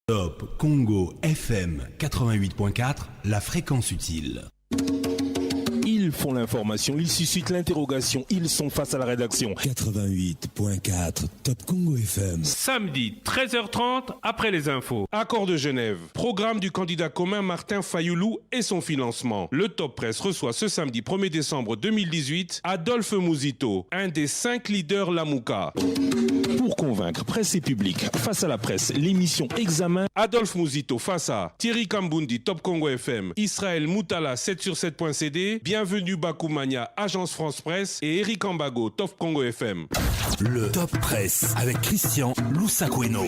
Top Congo FM 88.4, la fréquence utile. Ils font l'information, ils suscitent l'interrogation, ils sont face à la rédaction. 88.4 Top Congo FM. Samedi, 13h30, après les infos. Accord de Genève, programme du candidat commun Martin Fayoulou et son financement. Le Top Presse reçoit ce samedi 1er décembre 2018 Adolphe Mouzito, un des 5 leaders Lamouka. Pour convaincre presse et public, face à la presse, l'émission Examen, Adolphe Mouzito face à Thierry Kambundi, Top Congo FM, Israël Moutala, 7sur7.cd, Bienvenue Bakoumania, Agence France Presse et Eric Ambago, Top Congo FM. Le Top Presse avec Christian Loussakweno.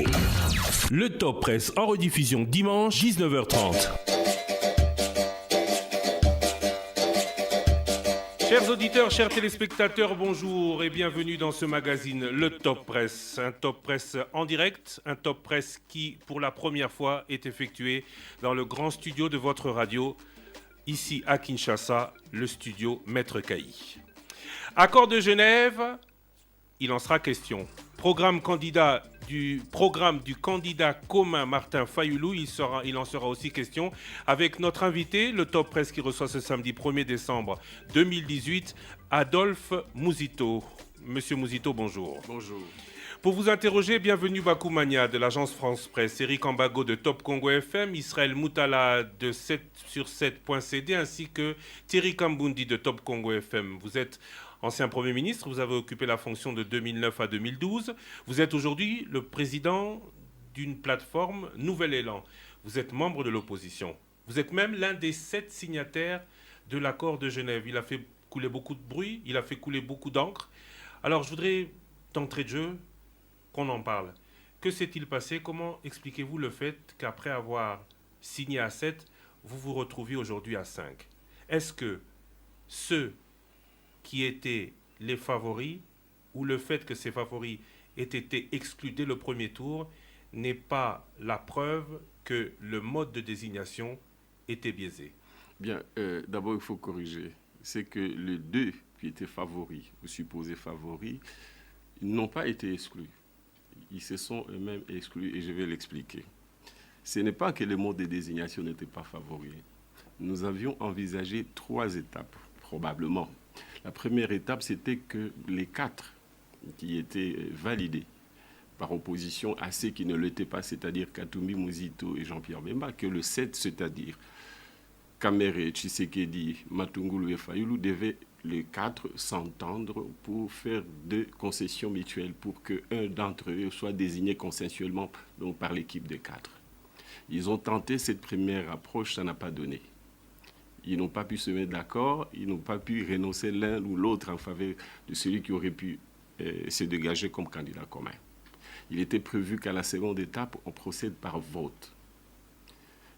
Le Top Presse en rediffusion dimanche, 19h30. Chers auditeurs, chers téléspectateurs, bonjour et bienvenue dans ce magazine, le Top Presse. Un Top Presse en direct, un Top Presse qui, pour la première fois, est effectué dans le grand studio de votre radio, ici à Kinshasa, le studio Maître Kaï. Accord de Genève, il en sera question. Programme du candidat commun Martin Fayoulou, il en sera aussi question avec notre invité, le Top Presse qui reçoit ce samedi 1er décembre 2018, Adolphe Mouzito. Monsieur Mouzito, bonjour. Bonjour. Pour vous interroger, bienvenue Bakoumania de l'agence France Presse, Eric Ambago de Top Congo FM, Israël Moutala de 7sur7.cd ainsi que Thierry Kambundi de Top Congo FM. Vous êtes ancien Premier ministre, vous avez occupé la fonction de 2009 à 2012. Vous êtes aujourd'hui le président d'une plateforme Nouvel Élan. Vous êtes membre de l'opposition. Vous êtes même l'un des 7 signataires de l'accord de Genève. Il a fait couler beaucoup de bruit, il a fait couler beaucoup d'encre. Alors je voudrais, d'entrée de jeu, qu'on en parle. Que s'est-il passé? Comment expliquez-vous le fait qu'après avoir signé à 7, vous vous retrouviez aujourd'hui à 5? Est-ce que ceux qui étaient les favoris, ou le fait que ces favoris aient été exclus dès le premier tour, n'est pas la preuve que le mode de désignation était biaisé? Bien, d'abord il faut corriger. C'est que les 2 qui étaient favoris, ou supposés favoris, n'ont pas été exclus. Ils se sont eux-mêmes exclus et je vais l'expliquer. Ce n'est pas que le mode de désignation n'était pas favori. Nous avions envisagé 3 étapes, probablement. La première étape, c'était que les 4 qui étaient validés par opposition à ceux qui ne l'étaient pas, c'est-à-dire Katumbi, Mouzito et Jean-Pierre Bemba, que le 7, c'est-à-dire Kamere, Tshisekedi, Matungulu et Fayoulou, devaient les 4 s'entendre pour faire 2 concessions mutuelles pour qu'un d'entre eux soit désigné consensuellement donc par l'équipe des 4. Ils ont tenté cette première approche, ça n'a pas donné. Ils n'ont pas pu se mettre d'accord, ils n'ont pas pu renoncer l'un ou l'autre en faveur de celui qui aurait pu se dégager comme candidat commun. Il était prévu qu'à la seconde étape, on procède par vote.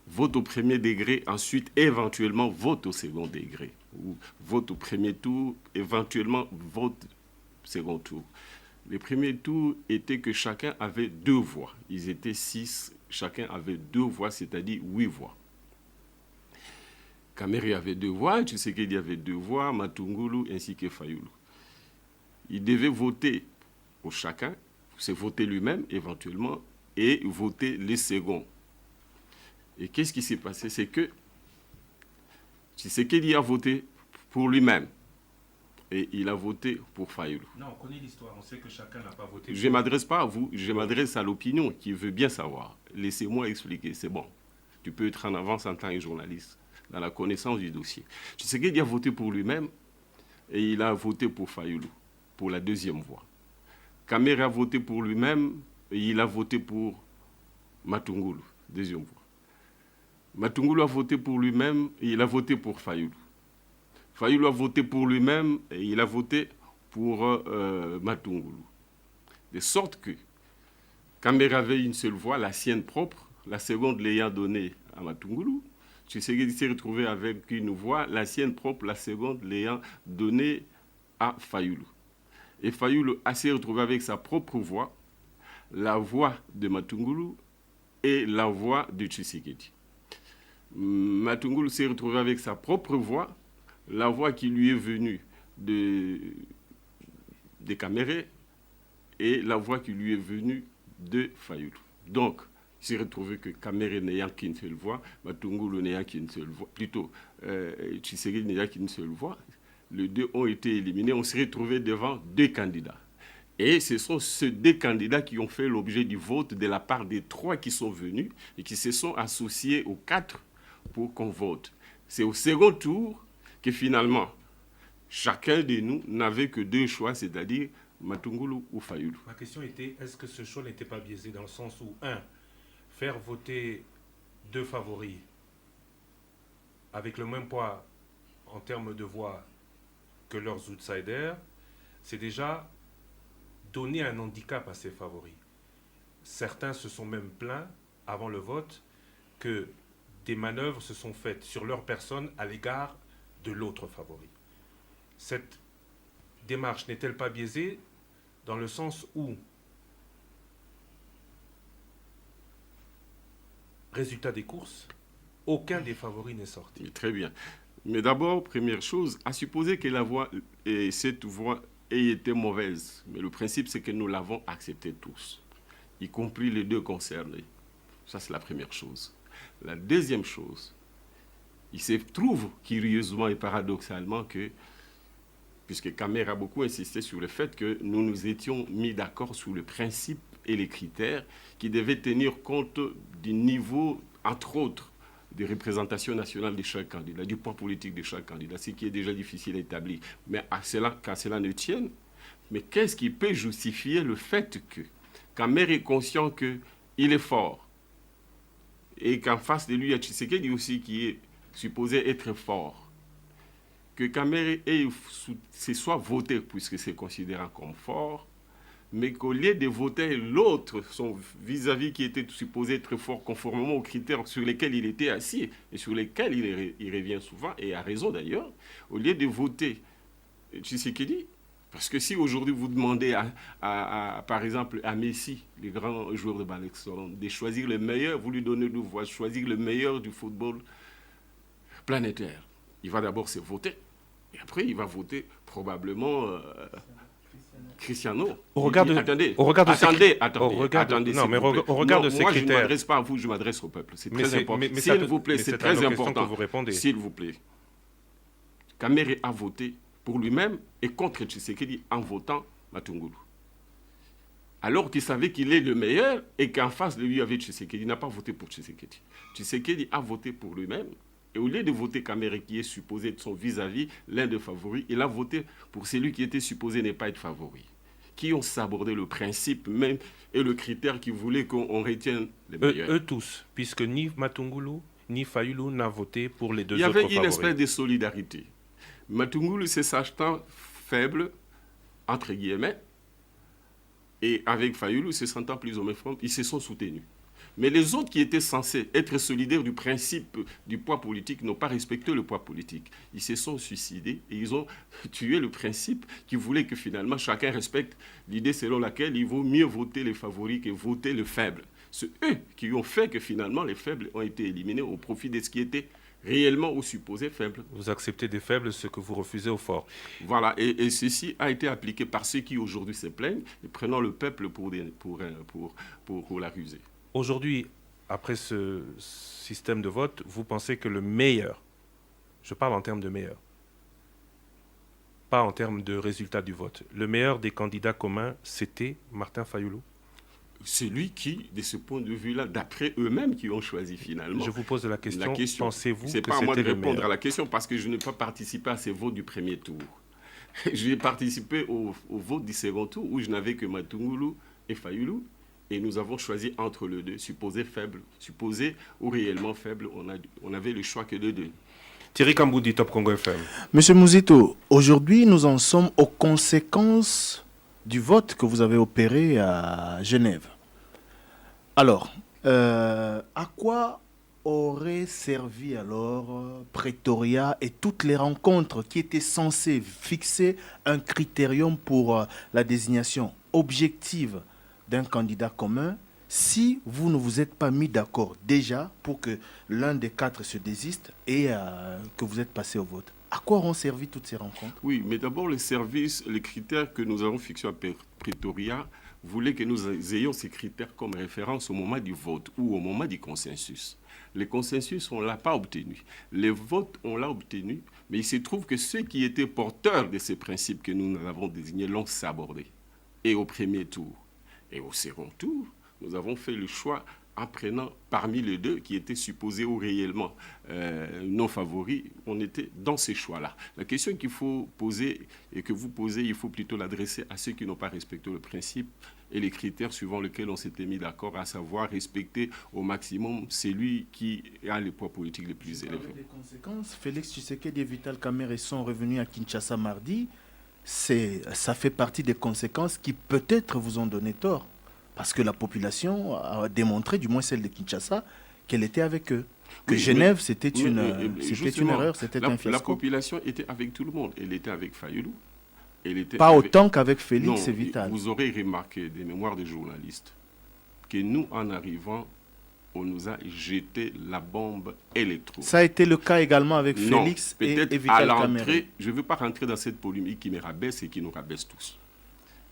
Vote au premier degré, ensuite éventuellement vote au second degré. Ou vote au premier tour, éventuellement vote au second tour. Le premier tour était que chacun avait 2 voix. Ils étaient 6, chacun avait 2 voix, c'est-à-dire 8 voix. Kamere avait 2 voix, Tshisekedi avait 2 voix, Matungulu ainsi que Fayoulou. Il devait voter pour chacun, se voter lui-même éventuellement, et voter les seconds. Et qu'est-ce qui s'est passé? C'est que Tshisekedi a voté pour lui-même. Et il a voté pour Fayoulou. Non, on connaît l'histoire, on sait que chacun n'a pas voté. Je ne m'adresse pas à vous, je m'adresse à l'opinion qui veut bien savoir. Laissez-moi expliquer, c'est bon. Tu peux être en avance en tant que journaliste, dans la connaissance du dossier. Tshisekedi a voté pour lui-même et il a voté pour Fayoulou, pour la 2e voie. Kamere a voté pour lui-même et il a voté pour Matungulu, 2e voie. Matungulu a voté pour lui-même et il a voté pour Fayoulou. Fayoulou a voté pour lui-même et il a voté pour Matungulu. De sorte que Kamere avait une seule voix, la sienne propre, la seconde l'ayant donnée à Matungulu. Tshisekedi s'est retrouvé avec une voix, la sienne propre, la seconde l'ayant donnée à Fayoulou. Et Fayoulou s'est retrouvé avec sa propre voix, la voix de Matungulu et la voix de Tshisekedi. Matungulu s'est retrouvé avec sa propre voix, la voix qui lui est venue de Kamere et la voix qui lui est venue de Fayoulou. Donc, Il s'est retrouvé que Kamere n'ayant qu'une seule voix, Matungulu n'ayant qu'une seule voix, plutôt Tshisekedi n'ayant qu'une seule voix, les deux ont été éliminés. On s'est retrouvé devant deux candidats. Et ce sont ces deux candidats qui ont fait l'objet du vote de la part des trois qui sont venus et qui se sont associés aux quatre pour qu'on vote. C'est au second tour que finalement, chacun de nous n'avait que deux choix, c'est-à-dire Matungulu ou Fayulu. Ma question était, est-ce que ce choix n'était pas biaisé dans le sens où, faire voter deux favoris avec le même poids en termes de voix que leurs outsiders, c'est déjà donner un handicap à ces favoris. Certains se sont même plaints avant le vote que des manœuvres se sont faites sur leur personne à l'égard de l'autre favori. Cette démarche n'est-elle pas biaisée dans le sens où, résultat des courses, aucun des favoris n'est sorti? Très bien. Mais d'abord, première chose, à supposer que la voix, et cette voix ait été mauvaise. Mais le principe, c'est que nous l'avons acceptée tous, y compris les deux concernés. Ça, c'est la première chose. La deuxième chose, il se trouve curieusement et paradoxalement que, puisque Kamer a beaucoup insisté sur le fait que nous nous étions mis d'accord sur le principe et les critères qui devaient tenir compte du niveau, entre autres, de représentation nationale de chaque candidat, du poids politique de chaque candidat, ce qui est déjà difficile à établir. Mais qu'à cela ne tienne, mais qu'est-ce qui peut justifier le fait que Kamer est conscient qu'il est fort et qu'en face de lui, il y a Tshisekedi aussi qui est supposé être fort, que Kamer se soit voté puisque c'est considéré comme fort, mais qu'au lieu de voter l'autre, son vis-à-vis qui était supposé être fort conformément aux critères sur lesquels il était assis et sur lesquels il revient souvent, et à raison d'ailleurs, au lieu de voter Tshisekedi, parce que si aujourd'hui vous demandez par exemple à Messi, le grand joueur de Barcelone, de choisir le meilleur, vous lui donnez deux voix, choisir le meilleur du football planétaire, il va d'abord se voter, et après il va voter probablement Cristiano. Au regard de attendez, non, mais au regard de ces moi, critères. je ne m'adresse pas à vous, je m'adresse au peuple. C'est très important. S'il vous plaît, c'est très important. S'il vous plaît. Kamer a voté pour lui-même et contre Tshisekedi en votant Matungulu. Alors qu'il savait qu'il est le meilleur et qu'en face de lui, il y avait Tshisekedi. Il n'a pas voté pour Tshisekedi. Tshisekedi a voté pour lui-même. Et au lieu de voter Kamer qui est supposé être son vis-à-vis, l'un des favoris, il a voté pour celui qui était supposé ne pas être favori. Qui ont sabordé le principe même et le critère qui voulait qu'on retienne les meilleurs. Eux tous, puisque ni Matungulu ni Fayulu n'a voté pour les deux autres favoris. favoris. Il y avait une espèce de solidarité. Matungulu se sachant faible, entre guillemets, et avec Fayulu se sentant plus ou moins fort, ils se sont soutenus. Mais les autres qui étaient censés être solidaires du principe du poids politique n'ont pas respecté le poids politique. Ils se sont suicidés et ils ont tué le principe qui voulait que finalement chacun respecte l'idée selon laquelle il vaut mieux voter les favoris que voter le faible. C'est eux qui ont fait que finalement les faibles ont été éliminés au profit de ce qui était réellement ou supposé faible. Vous acceptez des faibles ce que vous refusez aux forts. Voilà, et ceci a été appliqué par ceux qui aujourd'hui se plaignent, et prenant le peuple pour la rusée. Aujourd'hui, après ce système de vote, vous pensez que le meilleur, je parle en termes de meilleur, pas en termes de résultat du vote, le meilleur des candidats communs, c'était Martin Fayulu? C'est lui qui, de ce point de vue-là, d'après eux-mêmes qui ont choisi finalement. Je vous pose la question pensez-vous que c'était le meilleur? C'est pas à moi de répondre à la question parce que je n'ai pas participé à ces votes du premier tour. J'ai participé au vote du second tour où je n'avais que Matungulu et Fayulu. Et nous avons choisi entre les deux, supposé faible, supposé ou réellement faible, on avait le choix que de deux. Thierry Kamboudi, Top Congo FM. Monsieur Mouzito, aujourd'hui nous en sommes aux conséquences du vote que vous avez opéré à Genève. Alors, à quoi aurait servi alors Pretoria et toutes les rencontres qui étaient censées fixer un critérium pour la désignation objective d'un candidat commun si vous ne vous êtes pas mis d'accord déjà pour que l'un des quatre se désiste et que vous êtes passé au vote? À quoi auront servi toutes ces rencontres? Oui, mais d'abord les services, les critères que nous avons fixés à Pretoria voulait que nous ayons ces critères comme référence au moment du vote ou au moment du consensus. Le consensus, on ne l'a pas obtenu. Les votes, on l'a obtenu, mais il se trouve que ceux qui étaient porteurs de ces principes que nous avons désignés l'ont sabordé. Et au premier tour. Et au second tour, nous avons fait le choix en prenant parmi les deux qui étaient supposés ou réellement non favoris, on était dans ces choix-là. La question qu'il faut poser et que vous posez, il faut plutôt l'adresser à ceux qui n'ont pas respecté le principe et les critères suivant lesquels on s'était mis d'accord, à savoir respecter au maximum celui qui a les poids politiques les plus élevés. Les conséquences, Félix Tshisekedi et Vital Kamerhe sont revenus à Kinshasa mardi. Ça fait partie des conséquences qui peut-être vous ont donné tort. Parce que la population a démontré, du moins celle de Kinshasa, qu'elle était avec eux. Que Genève, c'était une erreur, c'était un fiasco. La population était avec tout le monde. Elle était avec Fayoulou. Pas autant qu'avec Félix et Vital. Vous aurez remarqué des mémoires de journalistes que nous, en arrivant, on nous a jeté la bombe électro. Ça a été le cas également avec Félix et Vital Kamerhe. Je ne veux pas rentrer dans cette polémique qui me rabaisse et qui nous rabaisse tous.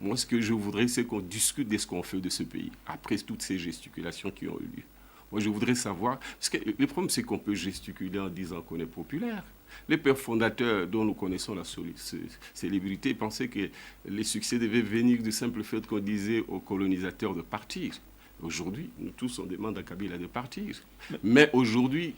Moi, ce que je voudrais, c'est qu'on discute de ce qu'on fait de ce pays, après toutes ces gesticulations qui ont eu lieu. Moi, je voudrais savoir, parce que le problème, c'est qu'on peut gesticuler en disant qu'on est populaire. Les pères fondateurs dont nous connaissons la célébrité pensaient que les succès devaient venir du simple fait qu'on disait aux colonisateurs de partir. Aujourd'hui, nous tous, on demande à Kabila de partir. Mais aujourd'hui,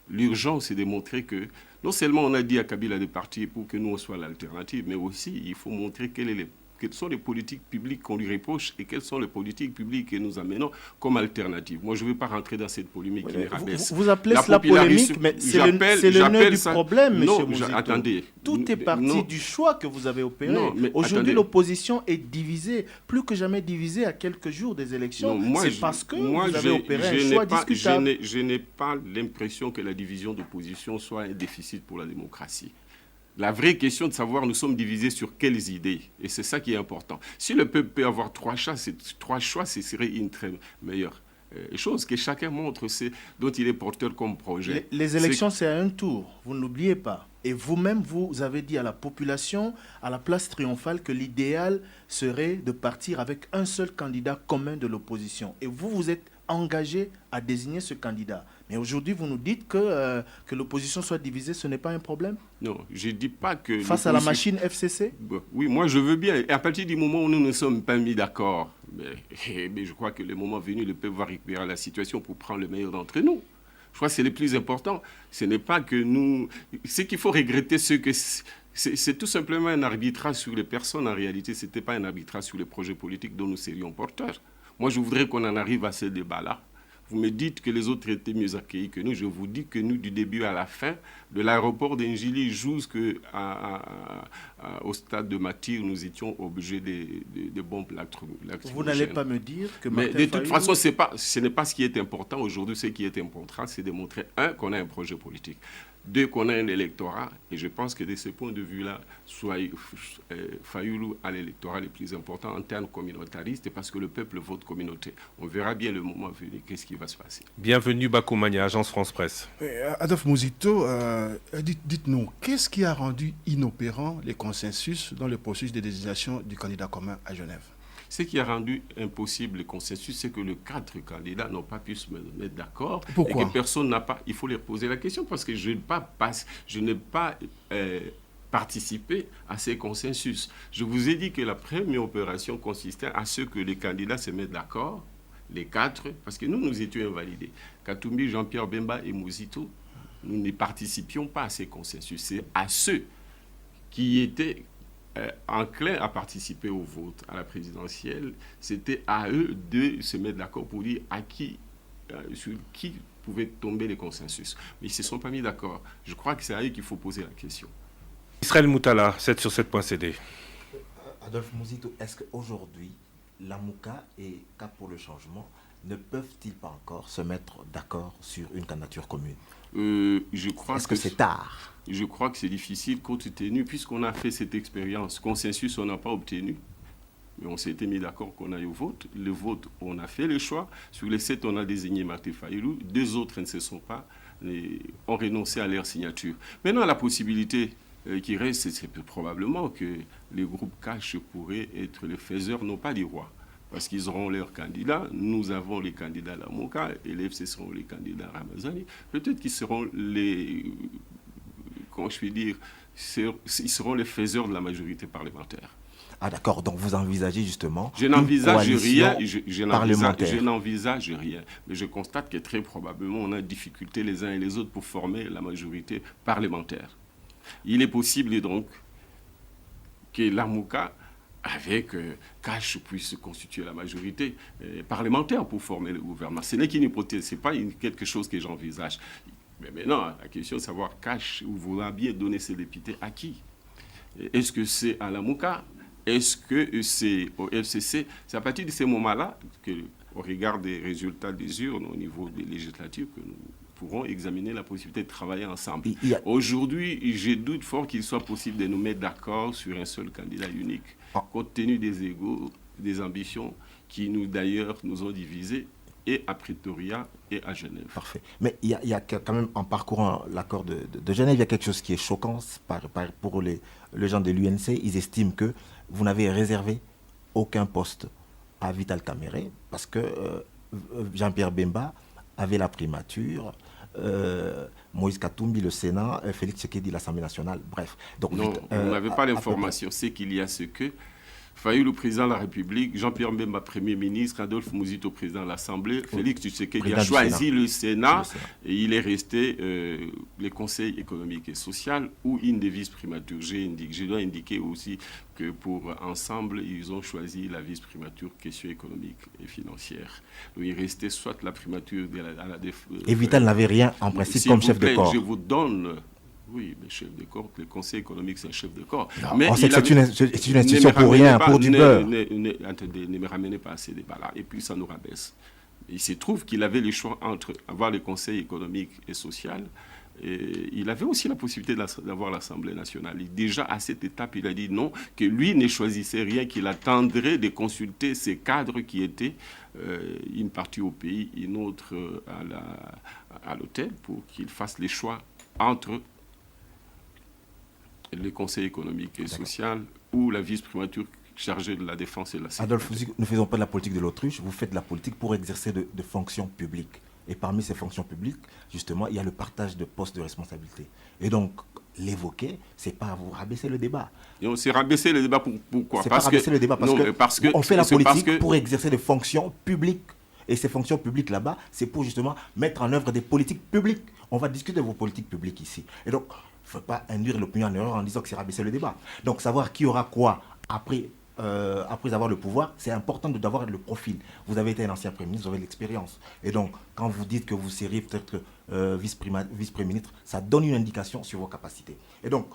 l'urgence est de montrer que non seulement on a dit à Kabila de partir pour que nous, on soit l'alternative, mais aussi il faut montrer quelles sont les politiques publiques qu'on lui reproche et quelles sont les politiques publiques que nous amenons comme alternative. Moi, je ne veux pas rentrer dans cette polémique qui me rabaisse. Vous appelez cela polémique, mais c'est le nœud du problème, M. Mouzito. Attendez. Tout est parti du choix que vous avez opéré. Aujourd'hui, l'opposition est divisée, plus que jamais divisée à quelques jours des élections. C'est parce que vous avez opéré un choix discutable. Je n'ai pas l'impression que la division d'opposition soit un déficit pour la démocratie. La vraie question de savoir nous sommes divisés sur quelles idées. Et c'est ça qui est important. Si le peuple peut avoir trois choix, ce serait une très meilleure chose que chacun montre dont il est porteur comme projet. Les élections, c'est à un tour. Vous n'oubliez pas. Et vous-même, vous avez dit à la population, à la place triomphale, que l'idéal serait de partir avec un seul candidat commun de l'opposition. Et vous, vous êtes engagé à désigner ce candidat. Mais aujourd'hui, vous nous dites que l'opposition soit divisée, ce n'est pas un problème? Non, je ne dis pas que... Face à la machine FCC? Oui, moi je veux bien. Et à partir du moment où nous ne sommes pas mis d'accord, mais je crois que le moment venu, le peuple va récupérer la situation pour prendre le meilleur d'entre nous. Je crois que c'est le plus important. Ce n'est pas que nous... Ce qu'il faut regretter, c'est tout simplement un arbitrage sur les personnes. En réalité, ce n'était pas un arbitrage sur les projets politiques dont nous serions porteurs. Moi, je voudrais qu'on en arrive à ce débat-là. Vous me dites que les autres étaient mieux accueillis que nous. Je vous dis que nous, du début à la fin, de l'aéroport d'Engili jusqu'au stade de Matir, nous étions obligés de bombes lacrymogènes. Vous n'allez pas me dire que... Mais de toute façon, ce n'est pas ce qui est important. Aujourd'hui, ce qui est important, c'est de montrer, un, qu'on a un projet politique. Deux, qu'on a un électorat. Et je pense que de ce point de vue-là, Fayoulou a l'électorat le plus important en termes communautaristes parce que le peuple vote communauté. On verra bien le moment venu, qu'est-ce qui va se passer. Bienvenue Bakou Mania, Agence France Presse. Adolphe Mouzito, dites-nous, qu'est-ce qui a rendu inopérant les consensus dans le processus de désignation du candidat commun à Genève? Ce qui a rendu impossible le consensus, c'est que les 4 candidats n'ont pas pu se mettre d'accord. Pourquoi? Et que personne n'a pas... Il faut leur poser la question parce que je n'ai pas participé à ces consensus. Je vous ai dit que la première opération consistait à ce que les candidats se mettent d'accord, les 4, parce que nous étions invalidés. Katumbi, Jean-Pierre Bemba et Mouzito, nous ne participions pas à ces consensus. C'est à ceux qui étaient... enclin à participer au vote à la présidentielle, c'était à eux de se mettre d'accord pour dire sur qui pouvaient tomber les consensus. Mais ils ne se sont pas mis d'accord. Je crois que c'est à eux qu'il faut poser la question. Israël Moutala, 7sur7.cd. Adolphe Mouzito, est-ce qu'aujourd'hui, Lamouka et Cap pour le changement ne peuvent-ils pas encore se mettre d'accord sur une candidature commune? Est-ce que c'est tard? Je crois que c'est difficile compte tenu, puisqu'on a fait cette expérience. Consensus, on n'a pas obtenu. Mais on s'était mis d'accord qu'on aille au vote. Le vote, on a fait le choix. Sur les 7, on a désigné Martin Fayoulou. 2 autres ne se sont pas, ont renoncé à leur signature. Maintenant, la possibilité qui reste, c'est probablement que les groupes cash pourraient être les faiseurs, non pas du roi, parce qu'ils auront leurs candidats. Nous avons les candidats à la Mouka et les FC seront les candidats à Ramazani. Peut-être qu'ils seront les, comment je puis dire, ils seront les faiseurs de la majorité parlementaire. Ah d'accord, donc vous envisagez justement je n'envisage rien, parlementaire. Je n'envisage rien, mais je constate que très probablement on a difficulté les uns et les autres pour former la majorité parlementaire. Il est possible donc que l'Amouka, avec Cash, puisse constituer la majorité parlementaire pour former le gouvernement. Ce n'est qu'une hypothèse, ce n'est pas quelque chose que j'envisage. Mais maintenant, la question est de savoir Cash, vous voulez bien donner ses députés à qui? Est-ce que c'est à l'Amouka? Est-ce que c'est au FCC? C'est à partir de ces moments-là, au regard des résultats des urnes au niveau des législatives, que nous pourrons examiner la possibilité de travailler ensemble. Aujourd'hui, je doute fort qu'il soit possible de nous mettre d'accord sur un seul candidat unique, compte tenu des égos, des ambitions qui d'ailleurs nous ont divisés, et à Pretoria et à Genève. Parfait. Mais il y a quand même, en parcourant l'accord de Genève, il y a quelque chose qui est choquant pour les gens de l'UNC. Ils estiment que vous n'avez réservé aucun poste à Vital Kamerhe parce que Jean-Pierre Bemba avait la primature, Moïse Katumbi, le Sénat, Félix Tshisekedi, l'Assemblée nationale, bref. Donc, non, vous n'avez pas l'information. C'est qu'il y a ce que Fayoulou, président de la République, Jean-Pierre Bemba, Premier ministre, Adolphe Mouzito, président de l'Assemblée, Félix Tshisekedi a choisi le Sénat et il est resté les conseils économiques et sociaux ou une des vice-primatures. Je dois indiquer aussi que pour ensemble, ils ont choisi la vice-primature questions économiques et financières. Donc, il restait soit la primature à la défense. Et Vital n'avait rien en principe comme chef de corps. Je vous donne. Oui, mais chef de corps, le conseil économique, c'est un chef de corps. Non, mais c'est une institution pour rien, pour du beurre. Attendez, ne me ramenez pas à ces débats-là, et puis ça nous rabaisse. Il se trouve qu'il avait le choix entre avoir le conseil économique et social, et il avait aussi la possibilité d'avoir l'Assemblée nationale. Et déjà, à cette étape, il a dit non, que lui ne choisissait rien, qu'il attendrait de consulter ses cadres qui étaient une partie au pays, une autre à l'hôtel, pour qu'il fasse les choix entre le Conseil économique et social ou la vice-primature chargée de la défense et de la sécurité. Adolphe, nous ne faisons pas de la politique de l'autruche, vous faites de la politique pour exercer de fonctions publiques. Et parmi ces fonctions publiques, justement, il y a le partage de postes de responsabilité. Et donc, l'évoquer, c'est pas vous rabaisser le débat. C'est rabaisser le débat pourquoi? C'est pas rabaisser le débat parce que on fait la politique pour exercer des fonctions publiques. Et ces fonctions publiques là-bas, c'est pour justement mettre en œuvre des politiques publiques. On va discuter de vos politiques publiques ici. Et donc, il ne faut pas induire l'opinion en erreur en disant que c'est rabaisser le débat. Donc, savoir qui aura quoi après avoir le pouvoir, c'est important d'avoir le profil. Vous avez été un ancien Premier ministre, vous avez l'expérience. Et donc, quand vous dites que vous seriez peut-être vice-Premier ministre, ça donne une indication sur vos capacités. Et donc,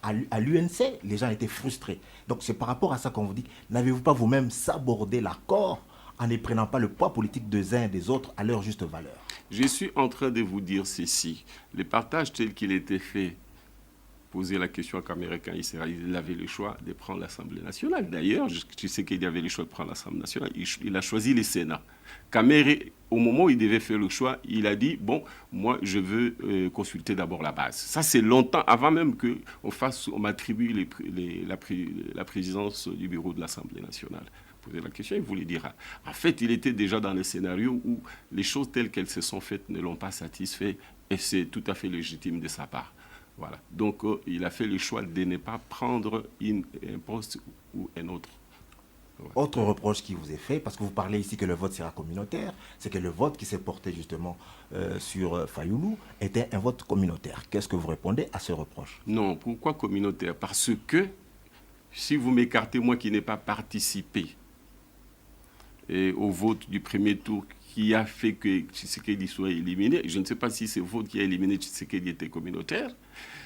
à l'UNC, les gens étaient frustrés. Donc, c'est par rapport à ça qu'on vous dit, n'avez-vous pas vous-même sabordé l'accord en ne prenant pas le poids politique des uns et des autres à leur juste valeur? Je suis en train de vous dire ceci. Le partage tel qu'il était fait, poser la question à Kamerhe quand il avait le choix de prendre l'Assemblée nationale. D'ailleurs, je sais qu'il avait le choix de prendre l'Assemblée nationale. Il a choisi le Sénat. Kamerhe, au moment où il devait faire le choix, il a dit, bon, moi, je veux consulter d'abord la base. Ça, c'est longtemps, avant même qu'on m'attribue la présidence du bureau de l'Assemblée nationale. Poser la question, il voulait dire. En fait, il était déjà dans le scénario où les choses telles qu'elles se sont faites ne l'ont pas satisfait et c'est tout à fait légitime de sa part. Voilà. Donc, il a fait le choix de ne pas prendre un poste ou un autre. Ouais. Autre reproche qui vous est fait, parce que vous parlez ici que le vote sera communautaire, c'est que le vote qui s'est porté justement sur Fayoulou était un vote communautaire. Qu'est-ce que vous répondez à ce reproche? Non, pourquoi communautaire? Parce que si vous m'écartez, moi qui n'ai pas participé au vote du premier tour qui a fait que Tshisekedi soit éliminé, je ne sais pas si ce vote qui a éliminé Tshisekedi était communautaire.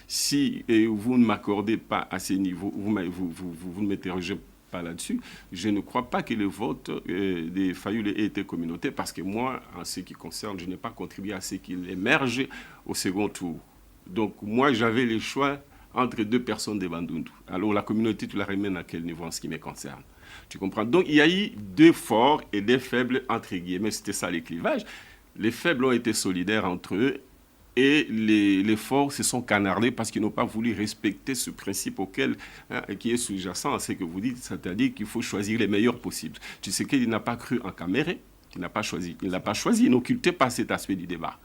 Si vous ne m'accordez pas à ce niveau, vous ne m'interrogez pas là-dessus, je ne crois pas que le vote de Fayoulou ait été communautaire parce que moi, en ce qui concerne, je n'ai pas contribué à ce qu'il émerge au second tour. Donc moi, j'avais le choix entre deux personnes de Bandundu. Alors la communauté, tu la ramènes à quel niveau en ce qui me concerne? Tu comprends? Donc il y a eu deux forts et des faibles, entre guillemets, c'était ça les clivages. Les faibles ont été solidaires entre eux et les forts se sont canardés parce qu'ils n'ont pas voulu respecter ce principe qui est sous-jacent à ce que vous dites, c'est-à-dire qu'il faut choisir les meilleurs possibles. Tshisekedi n'a pas cru en Kamere, il n'a pas choisi, il n'occultait pas cet aspect du débat.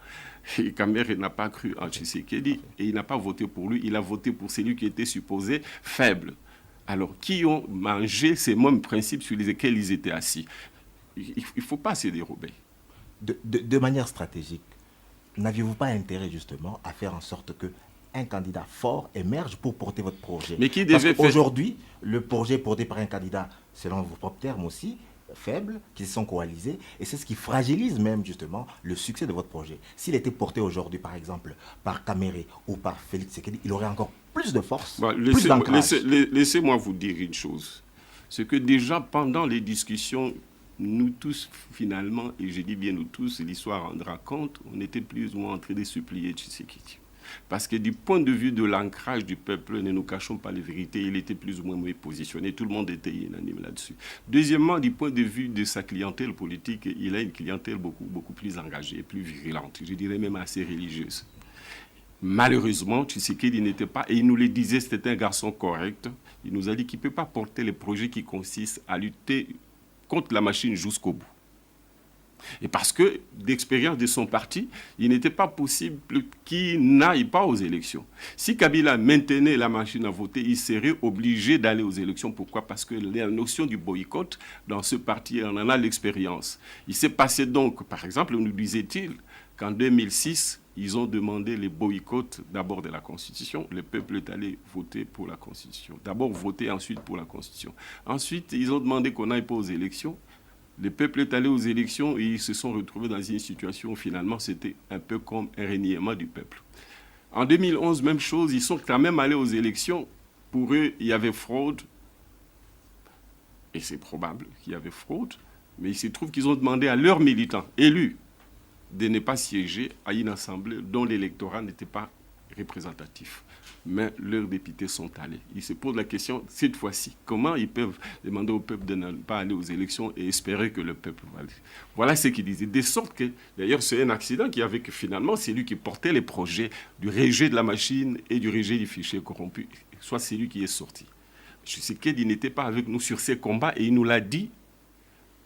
Et Kamere n'a pas cru en Tshisekedi et il n'a pas voté pour lui, il a voté pour celui qui était supposé faible. Alors, qui ont mangé ces mêmes principes sur lesquels ils étaient assis? Il ne faut pas se dérober. De manière stratégique, n'aviez-vous pas intérêt justement à faire en sorte qu'un candidat fort émerge pour porter votre projet? Mais qui Parce devait qu'aujourd'hui, le projet porté par un candidat, selon vos propres termes aussi, faible, qui se sont coalisés, et c'est ce qui fragilise même justement le succès de votre projet. S'il était porté aujourd'hui, par exemple, par Kamere ou par Félix Tshisekedi, il aurait encore plus de force, plus d'ancrage. Laissez-moi vous dire une chose. C'est que déjà, pendant les discussions, nous tous, finalement, et je dis bien nous tous, l'histoire rendra compte, on était plus ou moins en train de supplier Tshisekedi. Parce que du point de vue de l'ancrage du peuple, ne nous cachons pas les vérités, il était plus ou moins mieux positionné, tout le monde était unanime là-dessus. Deuxièmement, du point de vue de sa clientèle politique, il a une clientèle beaucoup plus engagée, plus virulente, je dirais même assez religieuse. Malheureusement, Tshisekedi n'était pas, et il nous le disait, c'était un garçon correct, il nous a dit qu'il ne peut pas porter les projets qui consistent à lutter contre la machine jusqu'au bout. Et parce que, d'expérience de son parti, il n'était pas possible qu'il n'aille pas aux élections. Si Kabila maintenait la machine à voter, il serait obligé d'aller aux élections. Pourquoi? Parce que la notion du boycott, dans ce parti, on en a l'expérience. Il s'est passé donc, par exemple, nous disait-il, qu'en 2006, ils ont demandé les boycotts d'abord de la Constitution. Le peuple est allé voter pour la Constitution. D'abord voter, ensuite pour la Constitution. Ensuite, ils ont demandé qu'on n'aille pas aux élections. Le peuple est allé aux élections et ils se sont retrouvés dans une situation où finalement c'était un peu comme un reniement du peuple. En 2011, même chose, ils sont quand même allés aux élections. Pour eux, il y avait fraude. Et c'est probable qu'il y avait fraude. Mais il se trouve qu'ils ont demandé à leurs militants élus de ne pas siéger à une assemblée dont l'électorat n'était pas représentatif. Mais leurs députés sont allés. Ils se posent la question, cette fois-ci, comment ils peuvent demander au peuple de ne pas aller aux élections et espérer que le peuple va aller. Voilà ce qu'ils disaient. De sorte que, d'ailleurs, c'est un accident qui avait que finalement, c'est lui qui portait les projets du rejet de la machine et du rejet du fichier corrompu. Soit c'est lui qui est sorti. Je sais qu'il n'était pas avec nous sur ces combats et il nous l'a dit.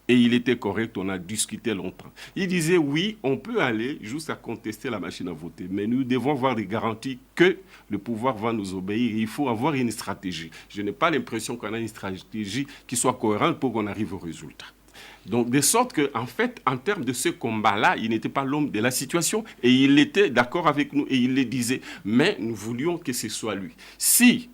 Et il était correct, on a discuté longtemps. Il disait, oui, on peut aller jusqu'à contester la machine à voter, mais nous devons avoir des garanties que le pouvoir va nous obéir. Il faut avoir une stratégie. Je n'ai pas l'impression qu'on a une stratégie qui soit cohérente pour qu'on arrive au résultat. Donc, de sorte qu'en fait, en termes de ce combat-là, il n'était pas l'homme de la situation et il était d'accord avec nous et il le disait. Mais nous voulions que ce soit lui. Si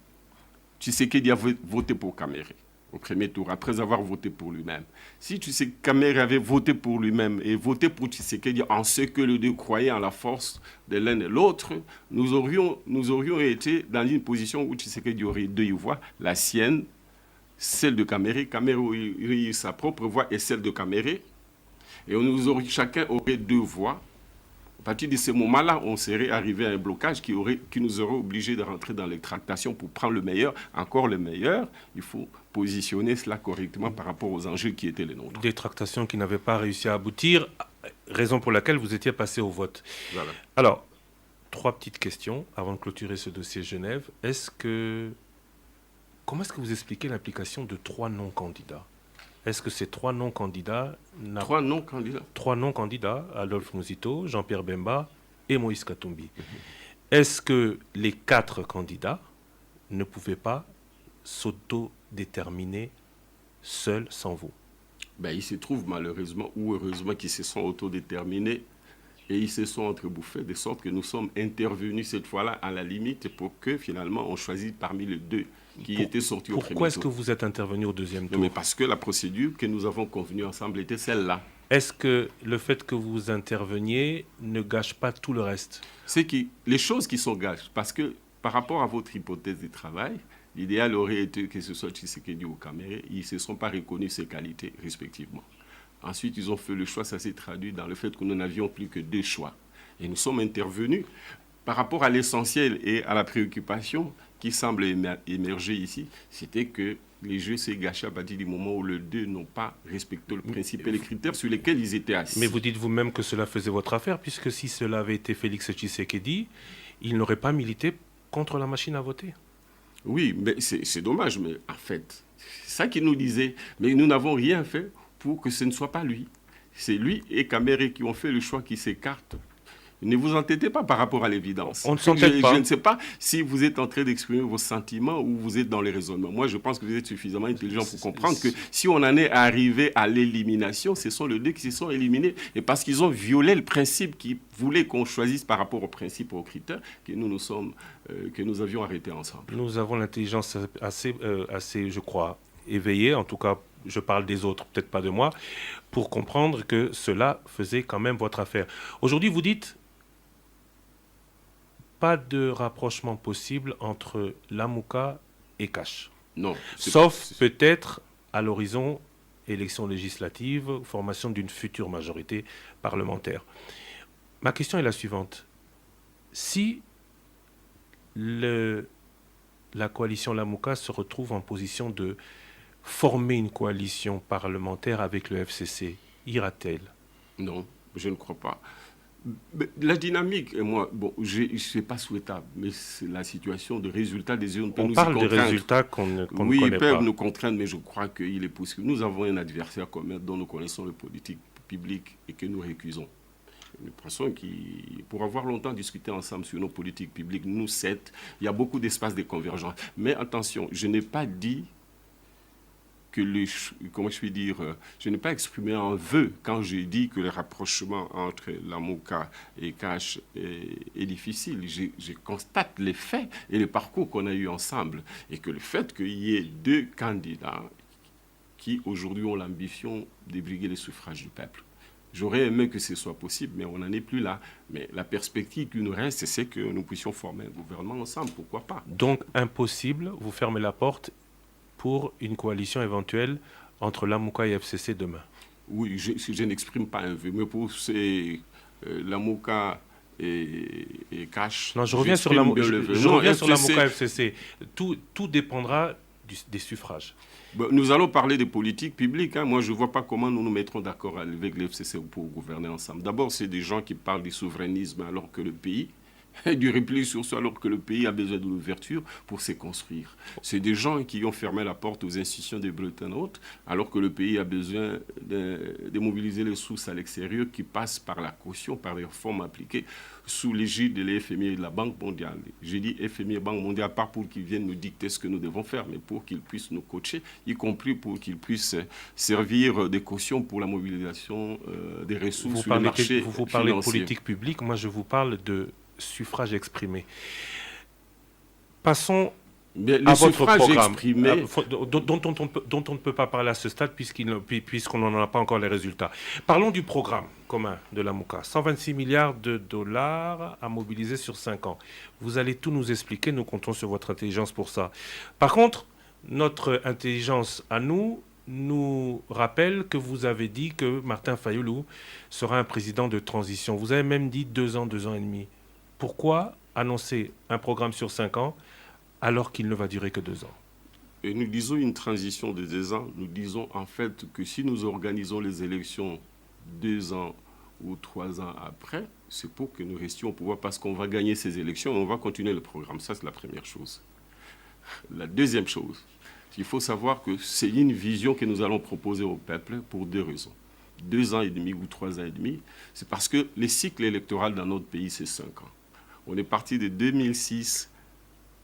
Tshisekedi avait voté pour Kamere au premier tour, après avoir voté pour lui-même. Si Kamere avait voté pour lui-même et voté pour Tshisekedi en ce que les deux croyaient en la force de l'un et l'autre, nous aurions été dans une position où Tshisekedi aurait deux voix, la sienne, celle de Kamere. Kamere aurait eu sa propre voix et celle de Kamere. Et chacun aurait deux voix. À partir de ce moment-là, on serait arrivé à un blocage qui nous aurait obligés de rentrer dans les tractations pour prendre le meilleur, encore le meilleur. Il faut positionner cela correctement par rapport aux enjeux qui étaient les nôtres. Des tractations qui n'avaient pas réussi à aboutir, raison pour laquelle vous étiez passé au vote. Voilà. Alors, 3 petites questions avant de clôturer ce dossier Genève. Comment est-ce que vous expliquez l'implication de 3 non-candidats ? Est-ce que ces 3 non-candidats... 3 non-candidats 3 non-candidats, Adolphe Muzito, Jean-Pierre Bemba et Moïse Katumbi. Est-ce que les 4 candidats ne pouvaient pas s'autodéterminer seuls sans vous? Il se trouve malheureusement ou heureusement qu'ils se sont autodéterminés et ils se sont entrebouffés, de sorte que nous sommes intervenus cette fois-là à la limite pour que finalement on choisisse parmi les 2 qui étaient sortis au premier tour. Pourquoi est-ce que vous êtes intervenu au deuxième tour? Mais parce que la procédure que nous avons convenue ensemble était celle-là. Est-ce que le fait que vous interveniez ne gâche pas tout le reste? C'est les choses qui sont gâches, parce que par rapport à votre hypothèse de travail, l'idéal aurait été que ce soit Tshisekedi ou Kamere, ils ne se sont pas reconnus ces qualités respectivement. Ensuite, ils ont fait le choix, ça s'est traduit dans le fait que nous n'avions plus que 2 choix. Et nous sommes intervenus par rapport à l'essentiel et à la préoccupation qui semble émerger ici, c'était que les jeux s'est gâché à partir du moment où les deux n'ont pas respecté le principe et les critères sur lesquels ils étaient assis. Mais vous dites vous-même que cela faisait votre affaire, puisque si cela avait été Félix Tshisekedi, il n'aurait pas milité contre la machine à voter. Oui, mais c'est dommage, mais en fait, c'est ça qu'il nous disait. Mais nous n'avons rien fait pour que ce ne soit pas lui. C'est lui et Kamere qui ont fait le choix qui s'écartent. Ne vous entêtez pas par rapport à l'évidence. On ne s'entête pas. Je ne sais pas si vous êtes en train d'exprimer vos sentiments ou vous êtes dans les raisonnements. Moi, je pense que vous êtes suffisamment intelligent pour comprendre que si on en est arrivé à l'élimination, ce sont les deux qui se sont éliminés. Et parce qu'ils ont violé le principe qui voulait qu'on choisisse par rapport aux principes et aux critères que nous avions arrêtés ensemble. Nous avons l'intelligence assez, je crois, éveillée, en tout cas, je parle des autres, peut-être pas de moi, pour comprendre que cela faisait quand même votre affaire. Aujourd'hui, vous dites pas de rapprochement possible entre Lamouka et Cash. Non. Sauf peut-être à l'horizon élections législatives, formation d'une future majorité parlementaire. Ma question est la suivante. Si la coalition Lamouka se retrouve en position de former une coalition parlementaire avec le FCC, ira-t-elle? Non, je ne crois pas. La dynamique, moi, bon, c'est pas souhaitable, mais c'est la situation de résultats des urnes. On parle des résultats qu'on ne connaît pas. Oui, ils peuvent nous contraindre, mais je crois qu'il est possible. Nous avons un adversaire commun dont nous connaissons le politique public et que nous récusons. Une personne qui, pour avoir longtemps discuté ensemble sur nos politiques publiques, nous 7, il y a beaucoup d'espace de convergence. Mais attention, je n'ai pas dit que comment je puis dire, je n'ai pas exprimé un vœu quand j'ai dit que le rapprochement entre Lamouka et Cash est difficile. Je constate les faits et le parcours qu'on a eu ensemble et que le fait qu'il y ait deux candidats qui aujourd'hui ont l'ambition de briguer les suffrages du peuple. J'aurais aimé que ce soit possible, mais on n'en est plus là. Mais la perspective qui nous reste, c'est que nous puissions former un gouvernement ensemble, pourquoi pas. Donc impossible, vous fermez la porte pour une coalition éventuelle entre Lamouka et FCC demain? Oui, je n'exprime pas un vœu, mais pour Lamouka et Cash... Non, je reviens sur Lamouka et FCC. Tout dépendra des suffrages. Nous allons parler des politiques publiques. Moi, je ne vois pas comment nous nous mettrons d'accord avec le FCC pour gouverner ensemble. D'abord, c'est des gens qui parlent du souverainisme alors que le pays... du repli sur soi alors que le pays a besoin de l'ouverture pour se construire. C'est des gens qui ont fermé la porte aux institutions de Bretton Woods alors que le pays a besoin de mobiliser les sources à l'extérieur qui passent par la caution, par les réformes appliquées sous l'égide de l'FMI et de la Banque mondiale. J'ai dit FMI et Banque mondiale pas pour qu'ils viennent nous dicter ce que nous devons faire, mais pour qu'ils puissent nous coacher, y compris pour qu'ils puissent servir de caution pour la mobilisation des ressources sur le marché financier. Vous parlez de politique publique, moi je vous parle de suffrage exprimé. Passons à votre programme, dont on ne peut pas parler à ce stade puisqu'on n'en a pas encore les résultats. Parlons du programme commun de Lamouka. 126 milliards de dollars à mobiliser sur 5 ans. Vous allez tout nous expliquer, nous comptons sur votre intelligence pour ça. Par contre, notre intelligence à nous rappelle que vous avez dit que Martin Fayoulou sera un président de transition. Vous avez même dit 2 ans, 2 ans et demi. Pourquoi annoncer un programme sur 5 ans alors qu'il ne va durer que 2 ans? Et nous disons une transition de 2 ans. Nous disons en fait que si nous organisons les élections 2 ans ou 3 ans après, c'est pour que nous restions au pouvoir parce qu'on va gagner ces élections et on va continuer le programme. Ça, c'est la première chose. La deuxième chose, il faut savoir que c'est une vision que nous allons proposer au peuple pour 2 raisons. 2 ans et demi ou 3 ans et demi, c'est parce que le cycle électoral dans notre pays, c'est 5 ans. On est parti de 2006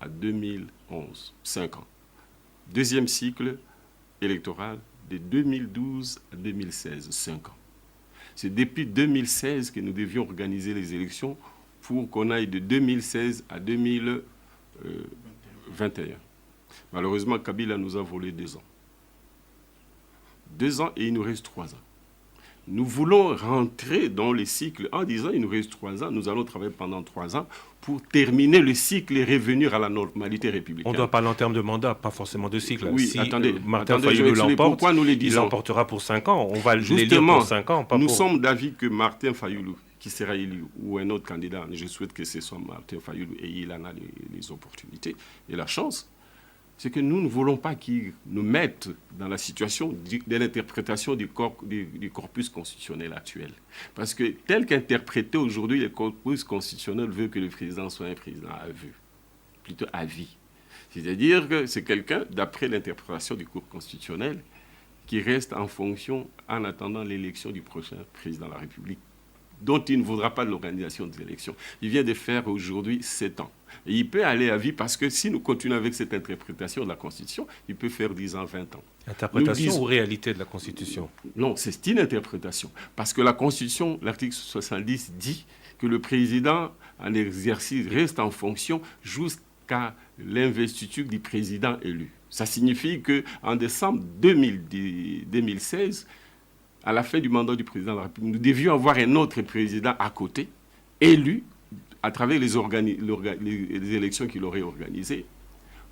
à 2011, 5 ans. Deuxième cycle électoral, de 2012 à 2016, 5 ans. C'est depuis 2016 que nous devions organiser les élections pour qu'on aille de 2016 à 2021. Malheureusement, Kabila nous a volé 2 ans. 2 ans et il nous reste 3 ans. Nous voulons rentrer dans le cycle en disant il nous reste 3 ans, nous allons travailler pendant 3 ans pour terminer le cycle et revenir à la normalité républicaine. On doit parler en termes de mandat, pas forcément de cycle. Oui, si Martin Fayoulou l'emporte, il l'emportera pour 5 ans. On va l'élire pour 5 ans. Nous sommes d'avis que Martin Fayoulou, qui sera élu, ou un autre candidat, je souhaite que ce soit Martin Fayoulou et il en a les opportunités et la chance, c'est que nous ne voulons pas qu'ils nous mettent dans la situation de l'interprétation du corpus constitutionnel actuel. Parce que tel qu'interprété aujourd'hui, le corpus constitutionnel veut que le président soit un président à vue, plutôt à vie. C'est-à-dire que c'est quelqu'un, d'après l'interprétation du corpus constitutionnel, qui reste en fonction en attendant l'élection du prochain président de la République, dont il ne voudra pas de l'organisation des élections. Il vient de faire aujourd'hui 7 ans. Et il peut aller à vie parce que si nous continuons avec cette interprétation de la Constitution, il peut faire 10 ans, 20 ans. Interprétation ou réalité de la Constitution? Non, c'est une interprétation. Parce que la Constitution, l'article 70, dit que le président en exercice reste en fonction jusqu'à l'investiture du président élu. Ça signifie qu'en décembre 2016, à la fin du mandat du président de la République, nous devions avoir un autre président à côté, élu à travers les élections qu'il aurait organisées,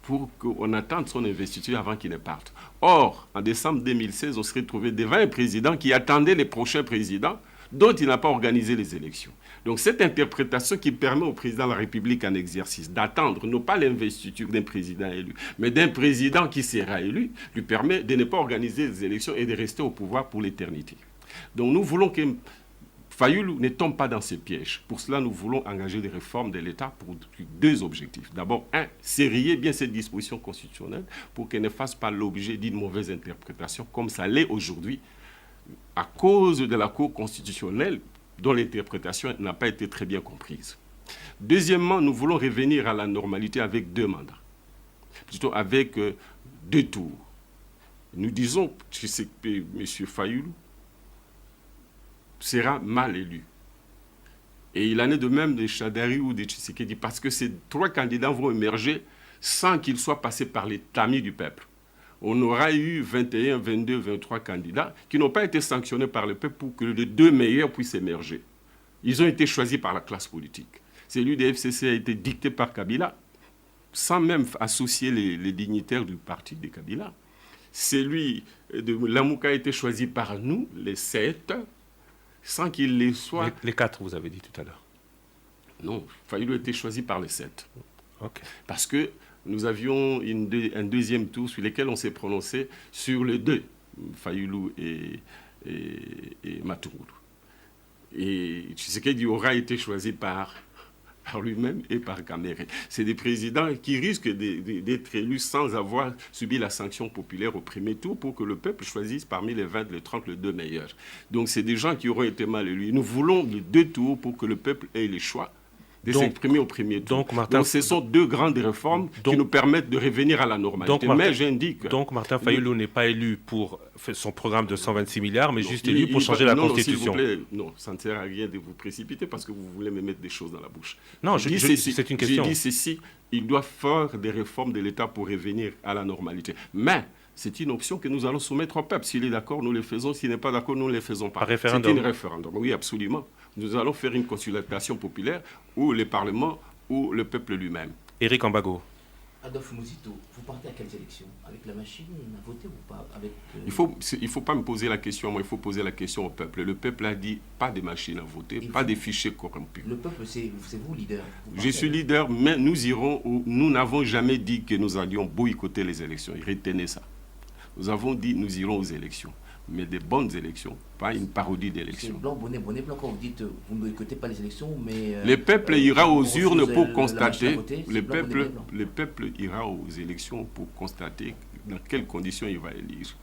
pour qu'on attende son investiture avant qu'il ne parte. Or, en décembre 2016, on serait trouvé devant un président qui attendait les prochains présidents, dont il n'a pas organisé les élections. Donc cette interprétation qui permet au président de la République en exercice d'attendre, non pas l'investiture d'un président élu, mais d'un président qui sera élu, lui permet de ne pas organiser les élections et de rester au pouvoir pour l'éternité. Donc nous voulons que Fayulu ne tombe pas dans ce piège. Pour cela, nous voulons engager des réformes de l'État pour 2 objectifs. D'abord, serrer bien cette disposition constitutionnelle pour qu'elle ne fasse pas l'objet d'une mauvaise interprétation, comme ça l'est aujourd'hui, à cause de la Cour constitutionnelle dont l'interprétation n'a pas été très bien comprise. Deuxièmement, nous voulons revenir à la normalité avec 2 mandats, plutôt avec 2 tours. Nous disons que M. Fayulu sera mal élu. Et il en est de même de Shadari ou de Tshisekedi, parce que ces 3 candidats vont émerger sans qu'ils soient passés par les tamis du peuple. On aura eu 21, 22, 23 candidats qui n'ont pas été sanctionnés par le peuple pour que les 2 meilleurs puissent émerger. Ils ont été choisis par la classe politique. Celui des FCC a été dicté par Kabila, sans même associer les dignitaires du parti de Kabila. Celui de Lamouka a été choisi par nous, les 7, sans qu'il les soit... Les 4, vous avez dit tout à l'heure. Non, Fayulu a été choisi par les 7. Okay. Parce que nous avions un deuxième tour sur lequel on s'est prononcé sur les 2, Fayulu et Matourou. Et Tshisekedi aura été choisi par lui-même et par Kamere. C'est des présidents qui risquent d'être élus sans avoir subi la sanction populaire au premier tour pour que le peuple choisisse parmi les 20, les 30, les 2 meilleurs. Donc c'est des gens qui auront été mal élus. Nous voulons les 2 tours pour que le peuple ait les choix de s'exprimer au premier tour. Donc ce sont 2 grandes réformes qui nous permettent de revenir à la normalité. Mais j'indique... Donc Martin Fayulu n'est pas élu pour son programme de 126 milliards, mais juste élu pour changer la Constitution. Non, ça ne sert à rien de vous précipiter parce que vous voulez me mettre des choses dans la bouche. Non, c'est une question. J'ai dit ceci, il doit faire des réformes de l'État pour revenir à la normalité. Mais c'est une option que nous allons soumettre au peuple. S'il est d'accord, nous le faisons. S'il n'est pas d'accord, nous ne le faisons pas. C'est un référendum. Oui, absolument. Nous allons faire une consultation populaire où le Parlement ou le peuple lui-même. Éric Ambago. Adolphe Muzito, vous partez à quelles élections? Avec la machine à voter ou pas avec, Il faut pas me poser la question à moi, il faut poser la question au peuple. Le peuple a dit pas de machine à voter, pas des fichiers corrompus. Le peuple, c'est vous leader. Je suis leader, mais nous irons où nous n'avons jamais dit que nous allions boycotter les élections. Retenez ça. Nous avons dit nous irons aux élections, mais des bonnes élections, pas une parodie d'élections. Blanc, bonnet blanc, quand vous dites vous ne boycottez pas les élections, mais... le peuple ira aux urnes pour constater... Le peuple ira aux élections pour constater dans quelles conditions il va élire.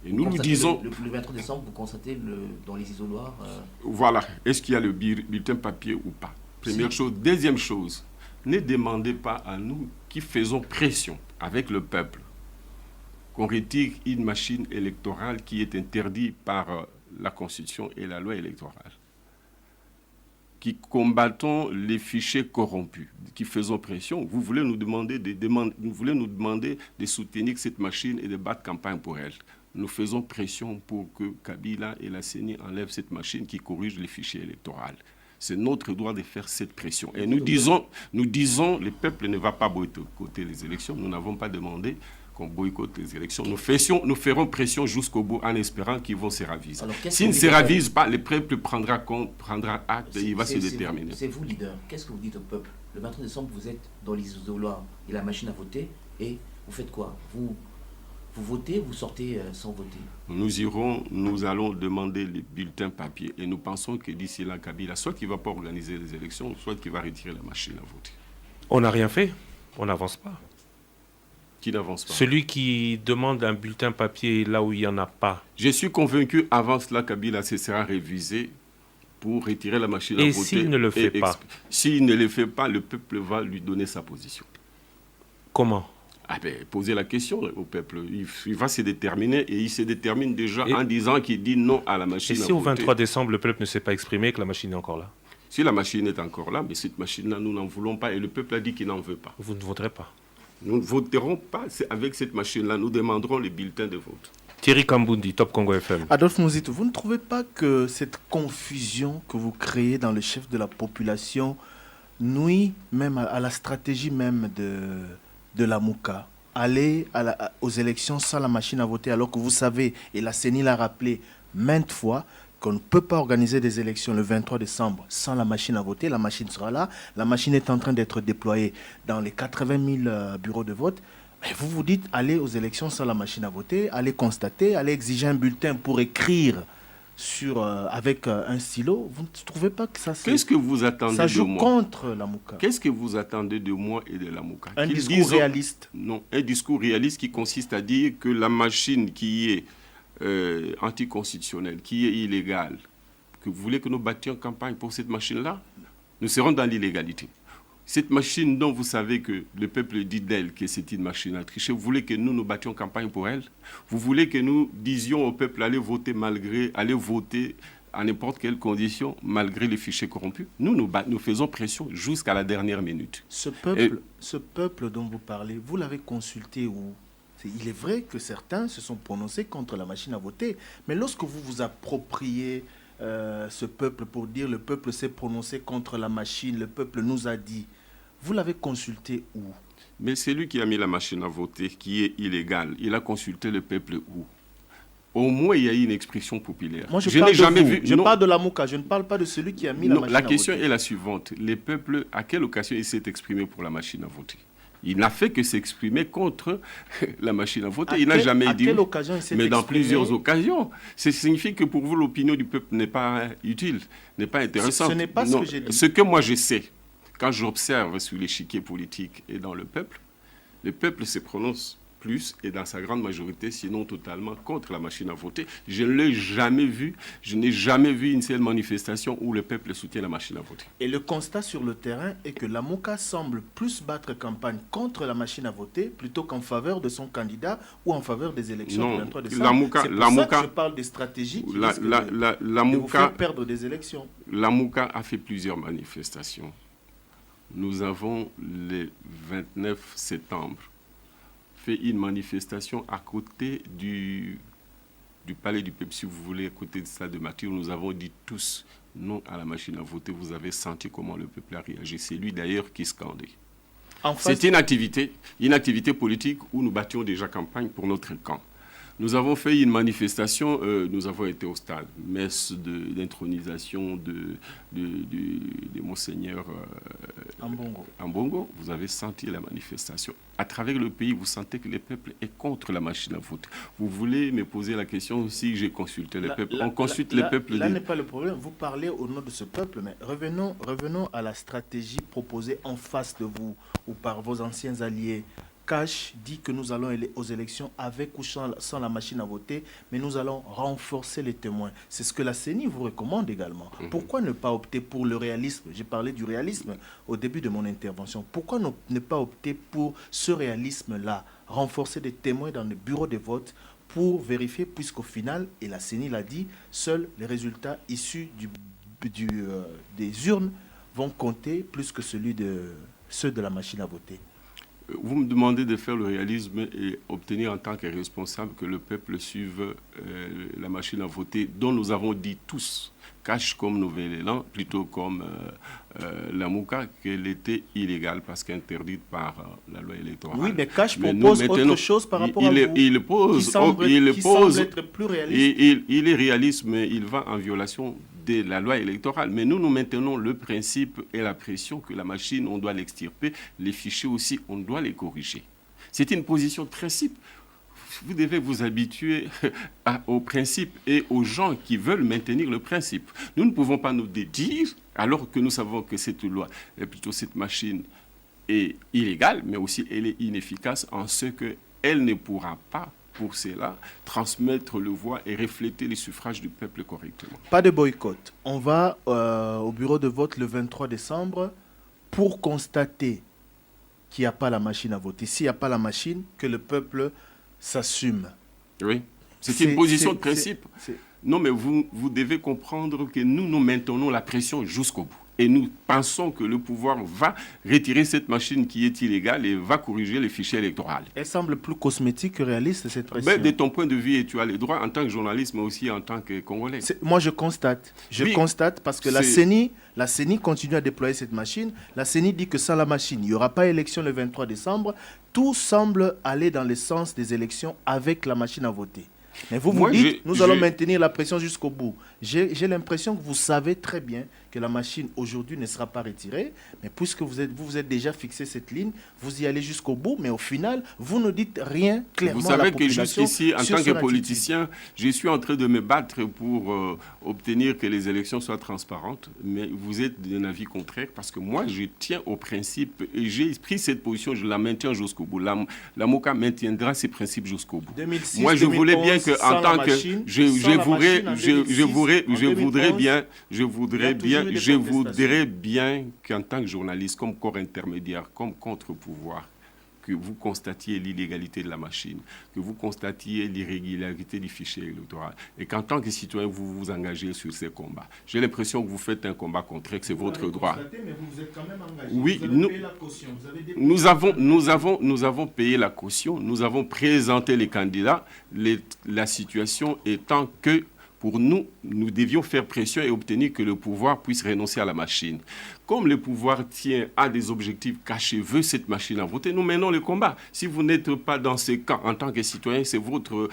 Et nous disons... Le 23 décembre, vous constatez dans les isoloirs... Voilà. Est-ce qu'il y a le bulletin papier ou pas? Première chose. Deuxième chose, ne demandez pas à nous qui faisons pression avec le peuple qu'on retire une machine électorale qui est interdite par la Constitution et la loi électorale, qui combattons les fichiers corrompus, qui faisons pression. Vous voulez nous demander de soutenir cette machine et de battre campagne pour elle. Nous faisons pression pour que Kabila et la CENI enlèvent cette machine qui corrige les fichiers électoraux. C'est notre droit de faire cette pression. Et nous disons, le peuple ne va pas boycotter les élections. Nous n'avons pas demandé qu'on boycotte les élections. Nous ferons pression jusqu'au bout en espérant qu'ils vont se raviser. S'ils ne se ravisent pas, le peuple prendra acte et il va se déterminer. C'est vous, leader. Qu'est-ce que vous dites au peuple? Le 23 décembre, vous êtes dans l'isoloir et la machine à voter et vous faites quoi? Vous votez, vous sortez sans voter? Nous allons demander les bulletins papier. Et nous pensons que d'ici là, Kabila, soit qu'il ne va pas organiser les élections, soit qu'il va retirer la machine à voter. On n'a rien fait. On n'avance pas. Qui n'avance pas? Celui qui demande un bulletin papier là où il n'y en a pas. Je suis convaincu, avant cela, Kabila se sera révisé pour retirer la machine à voter. Et s'il ne le fait pas? S'il ne le fait pas, le peuple va lui donner sa position. Comment? Poser la question au peuple. Il va se déterminer et il se détermine déjà en disant qu'il dit non à la machine à voter. Et si au 23 décembre, le peuple ne s'est pas exprimé et que la machine est encore là? Si la machine est encore là, mais cette machine-là, nous n'en voulons pas et le peuple a dit qu'il n'en veut pas. Vous ne voterez pas? Nous ne voterons pas avec cette machine-là. Nous demanderons les bulletins de vote. Thierry Kambundi, Top Congo FM. Adolphe Muzito, vous ne trouvez pas que cette confusion que vous créez dans le chef de la population nuit même à la stratégie même de la Mouka? Aller aux élections sans la machine à voter, alors que vous savez, et la CENI l'a rappelé maintes fois, qu'on ne peut pas organiser des élections le 23 décembre sans la machine à voter. La machine sera là. La machine est en train d'être déployée dans les 80 000 bureaux de vote. Mais vous vous dites, allez aux élections sans la machine à voter, allez constater, allez exiger un bulletin pour écrire avec un stylo. Vous ne trouvez pas que ça Qu'est-ce que vous attendez ça joue de moi? contre la Mouka? Qu'est-ce que vous attendez de moi et de la Mouka? Un discours réaliste. Non, un discours réaliste qui consiste à dire que la machine qui est anticonstitutionnelle, qui est illégale, que vous voulez que nous battions campagne pour cette machine-là, nous serons dans l'illégalité. Cette machine dont vous savez que le peuple dit d'elle que c'est une machine à tricher, vous voulez que nous battions campagne pour elle? Vous voulez que nous disions au peuple allez voter à n'importe quelle condition, malgré les fichiers corrompus? Nous faisons pression jusqu'à la dernière minute. Ce peuple dont vous parlez, vous l'avez consulté où? Il est vrai que certains se sont prononcés contre la machine à voter, mais lorsque vous vous appropriez ce peuple pour dire le peuple s'est prononcé contre la machine, le peuple nous a dit, vous l'avez consulté où? Mais c'est lui qui a mis la machine à voter, qui est illégale. Il a consulté le peuple où? Au moins, il y a eu une expression populaire. Moi, je n'ai jamais vu. Je parle de la Mouka, je ne parle pas de celui qui a mis la machine à voter. La question est la suivante. Les peuples, à quelle occasion il s'est exprimé pour la machine à voter? Il n'a fait que s'exprimer contre la machine à voter. Il n'a jamais dit. À quelle occasion il s'est exprimé? Mais dans plusieurs occasions. Ça signifie que pour vous, l'opinion du peuple n'est pas utile, n'est pas intéressante. Ce n'est pas ce que j'ai dit. Ce que moi je sais, quand j'observe sur l'échiquier politique et dans le peuple se prononce plus et dans sa grande majorité, sinon totalement, contre la machine à voter. Je ne l'ai jamais vu. Je n'ai jamais vu une seule manifestation où le peuple soutient la machine à voter. Et le constat sur le terrain est que la Mouka semble plus battre campagne contre la machine à voter plutôt qu'en faveur de son candidat ou en faveur des élections du 23 décembre. C'est pour ça que je parle des stratégies qui risquent de vous faire perdre des élections. La Mouka a fait plusieurs manifestations. Nous avons le 29 septembre fait une manifestation à côté du palais du peuple, si vous voulez, à côté de ça de Mathieu. Nous avons dit tous non à la machine à voter. Vous avez senti comment le peuple a réagi. C'est lui d'ailleurs qui scandait. C'est une activité politique où nous battions déjà campagne pour notre camp. Nous avons fait une manifestation, nous avons été au stade, messe d'intronisation de Monseigneur Ambongo. Vous avez senti la manifestation. À travers le pays, vous sentez que le peuple est contre la machine à voter. Vous voulez me poser la question si j'ai consulté le peuple. On consulte le peuple. Là n'est pas le problème. Vous parlez au nom de ce peuple, mais revenons à la stratégie proposée en face de vous ou par vos anciens alliés. Cash dit que nous allons aller aux élections avec ou sans la machine à voter, mais nous allons renforcer les témoins. C'est ce que la CENI vous recommande également. Pourquoi ne pas opter pour le réalisme? J'ai parlé du réalisme au début de mon intervention. Pourquoi ne pas opter pour ce réalisme-là? Renforcer des témoins dans les bureaux de vote pour vérifier, puisqu'au final, et la CENI l'a dit, seuls les résultats issus des urnes vont compter plus que ceux de la machine à voter. Vous me demandez de faire le réalisme et obtenir en tant que responsable que le peuple suive la machine à voter dont nous avons dit tous, Cash comme Nouvel-Élan, plutôt comme la Mouka, qu'elle était illégale parce qu'interdite par la loi électorale. Oui, mais Cash propose autre chose par rapport à vous. Il semble être plus réaliste. Il est réaliste, mais il va en violation de la loi électorale. Mais nous maintenons le principe et la pression que la machine, on doit l'extirper. Les fichiers aussi, on doit les corriger. C'est une position de principe. Vous devez vous habituer aux principes et aux gens qui veulent maintenir le principe. Nous ne pouvons pas nous dédire, alors que nous savons que cette loi, plutôt cette machine, est illégale, mais aussi elle est inefficace en ce qu'elle ne pourra pas, pour cela, transmettre le voix et refléter les suffrages du peuple correctement. Pas de boycott. On va au bureau de vote le 23 décembre pour constater qu'il n'y a pas la machine à voter. S'il n'y a pas la machine, que le peuple s'assume. Oui, c'est une position de principe. Non, mais vous devez comprendre que nous maintenons la pression jusqu'au bout. Et nous pensons que le pouvoir va retirer cette machine qui est illégale et va corriger les fichiers électoraux. Elle semble plus cosmétique que réaliste, cette pression. Ben, de ton point de vue, et tu as les droits en tant que journaliste, mais aussi en tant que Congolais. Moi, je constate. Je constate parce que la CENI continue à déployer cette machine. La CENI dit que sans la machine, il n'y aura pas élection le 23 décembre. Tout semble aller dans le sens des élections avec la machine à voter. Mais vous dites, nous allons maintenir la pression jusqu'au bout. J'ai l'impression que vous savez très bien que la machine aujourd'hui ne sera pas retirée, mais puisque vous êtes déjà fixé cette ligne, vous y allez jusqu'au bout, mais au final, vous ne dites rien clairement à la population. Vous savez que jusqu'ici, en tant que politicien, je suis en train de me battre pour obtenir que les élections soient transparentes, mais vous êtes d'un avis contraire, parce que moi, je tiens au principe, et j'ai pris cette position, je la maintiens jusqu'au bout. La MOCA maintiendra ses principes jusqu'au bout. 2006, moi, je voulais bien que, en tant que, je voudrais bien qu'en tant que journaliste, comme corps intermédiaire, comme contre-pouvoir, que vous constatiez l'illégalité de la machine, que vous constatiez l'irrégularité du fichier électoral, et qu'en tant que citoyen, vous vous engagez sur ces combats. J'ai l'impression que vous faites un combat contre, que c'est votre droit. Mais vous êtes quand même engagé. Oui, vous avez payé la caution. nous avons payé la caution, nous avons présenté les candidats, la situation étant que pour nous, nous devions faire pression et obtenir que le pouvoir puisse renoncer à la machine. Comme le pouvoir tient à des objectifs cachés, veut cette machine à voter, nous menons le combat. Si vous n'êtes pas dans ce camp en tant que citoyen, c'est votre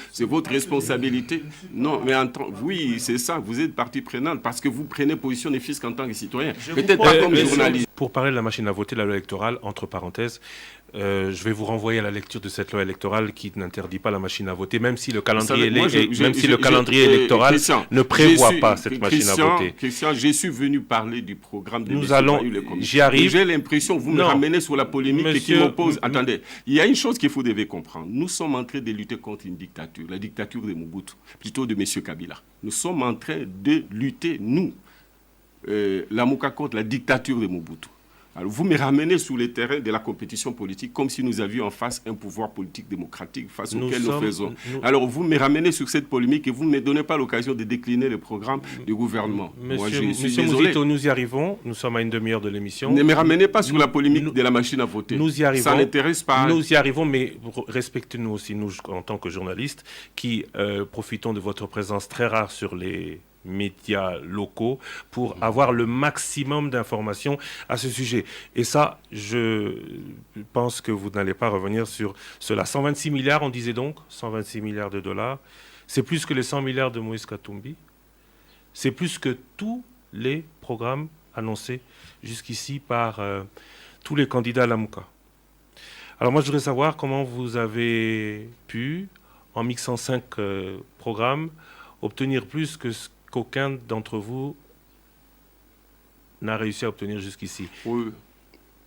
responsabilité. Non, mais oui, c'est ça, vous êtes partie prenante parce que vous prenez position des fiscs en tant que citoyen. Peut-être pas comme journaliste. Pour parler de la machine à voter, la loi électorale, entre parenthèses, je vais vous renvoyer à la lecture de cette loi électorale qui n'interdit pas la machine à voter, même si le calendrier, électoral ne prévoit pas cette machine à voter. Christian, je suis venu parler du programme de J'y arrive. J'ai l'impression que vous me ramenez sur la polémique qui m'oppose. Attendez, il y a une chose qu'il faut devez comprendre. Nous sommes en train de lutter contre une dictature, la dictature de Mobutu, plutôt de M. Kabila. Nous sommes en train de lutter, nous, la MOCA, contre la dictature de Mobutu. Alors vous me ramenez sur le terrain de la compétition politique comme si nous avions en face un pouvoir politique démocratique face auquel nous faisons. Alors vous me ramenez sur cette polémique et vous ne me donnez pas l'occasion de décliner le programme du gouvernement. Monsieur Mouzito, nous y arrivons. Nous sommes à une demi-heure de l'émission. Ne me ramenez pas sur la polémique de la machine à voter. Nous y arrivons. Ça n'intéresse pas. Nous y arrivons, mais respectez-nous aussi, nous, en tant que journalistes, qui profitons de votre présence très rare sur les médias locaux pour avoir le maximum d'informations à ce sujet. Et ça, je pense que vous n'allez pas revenir sur cela. 126 milliards, on disait donc, 126 milliards de dollars. C'est plus que les 100 milliards de Moïse Katumbi. C'est plus que tous les programmes annoncés jusqu'ici par tous les candidats à la MOCA. Alors moi, je voudrais savoir comment vous avez pu, en mixant 5 programmes, obtenir plus que ce qu'aucun d'entre vous n'a réussi à obtenir jusqu'ici. Oui,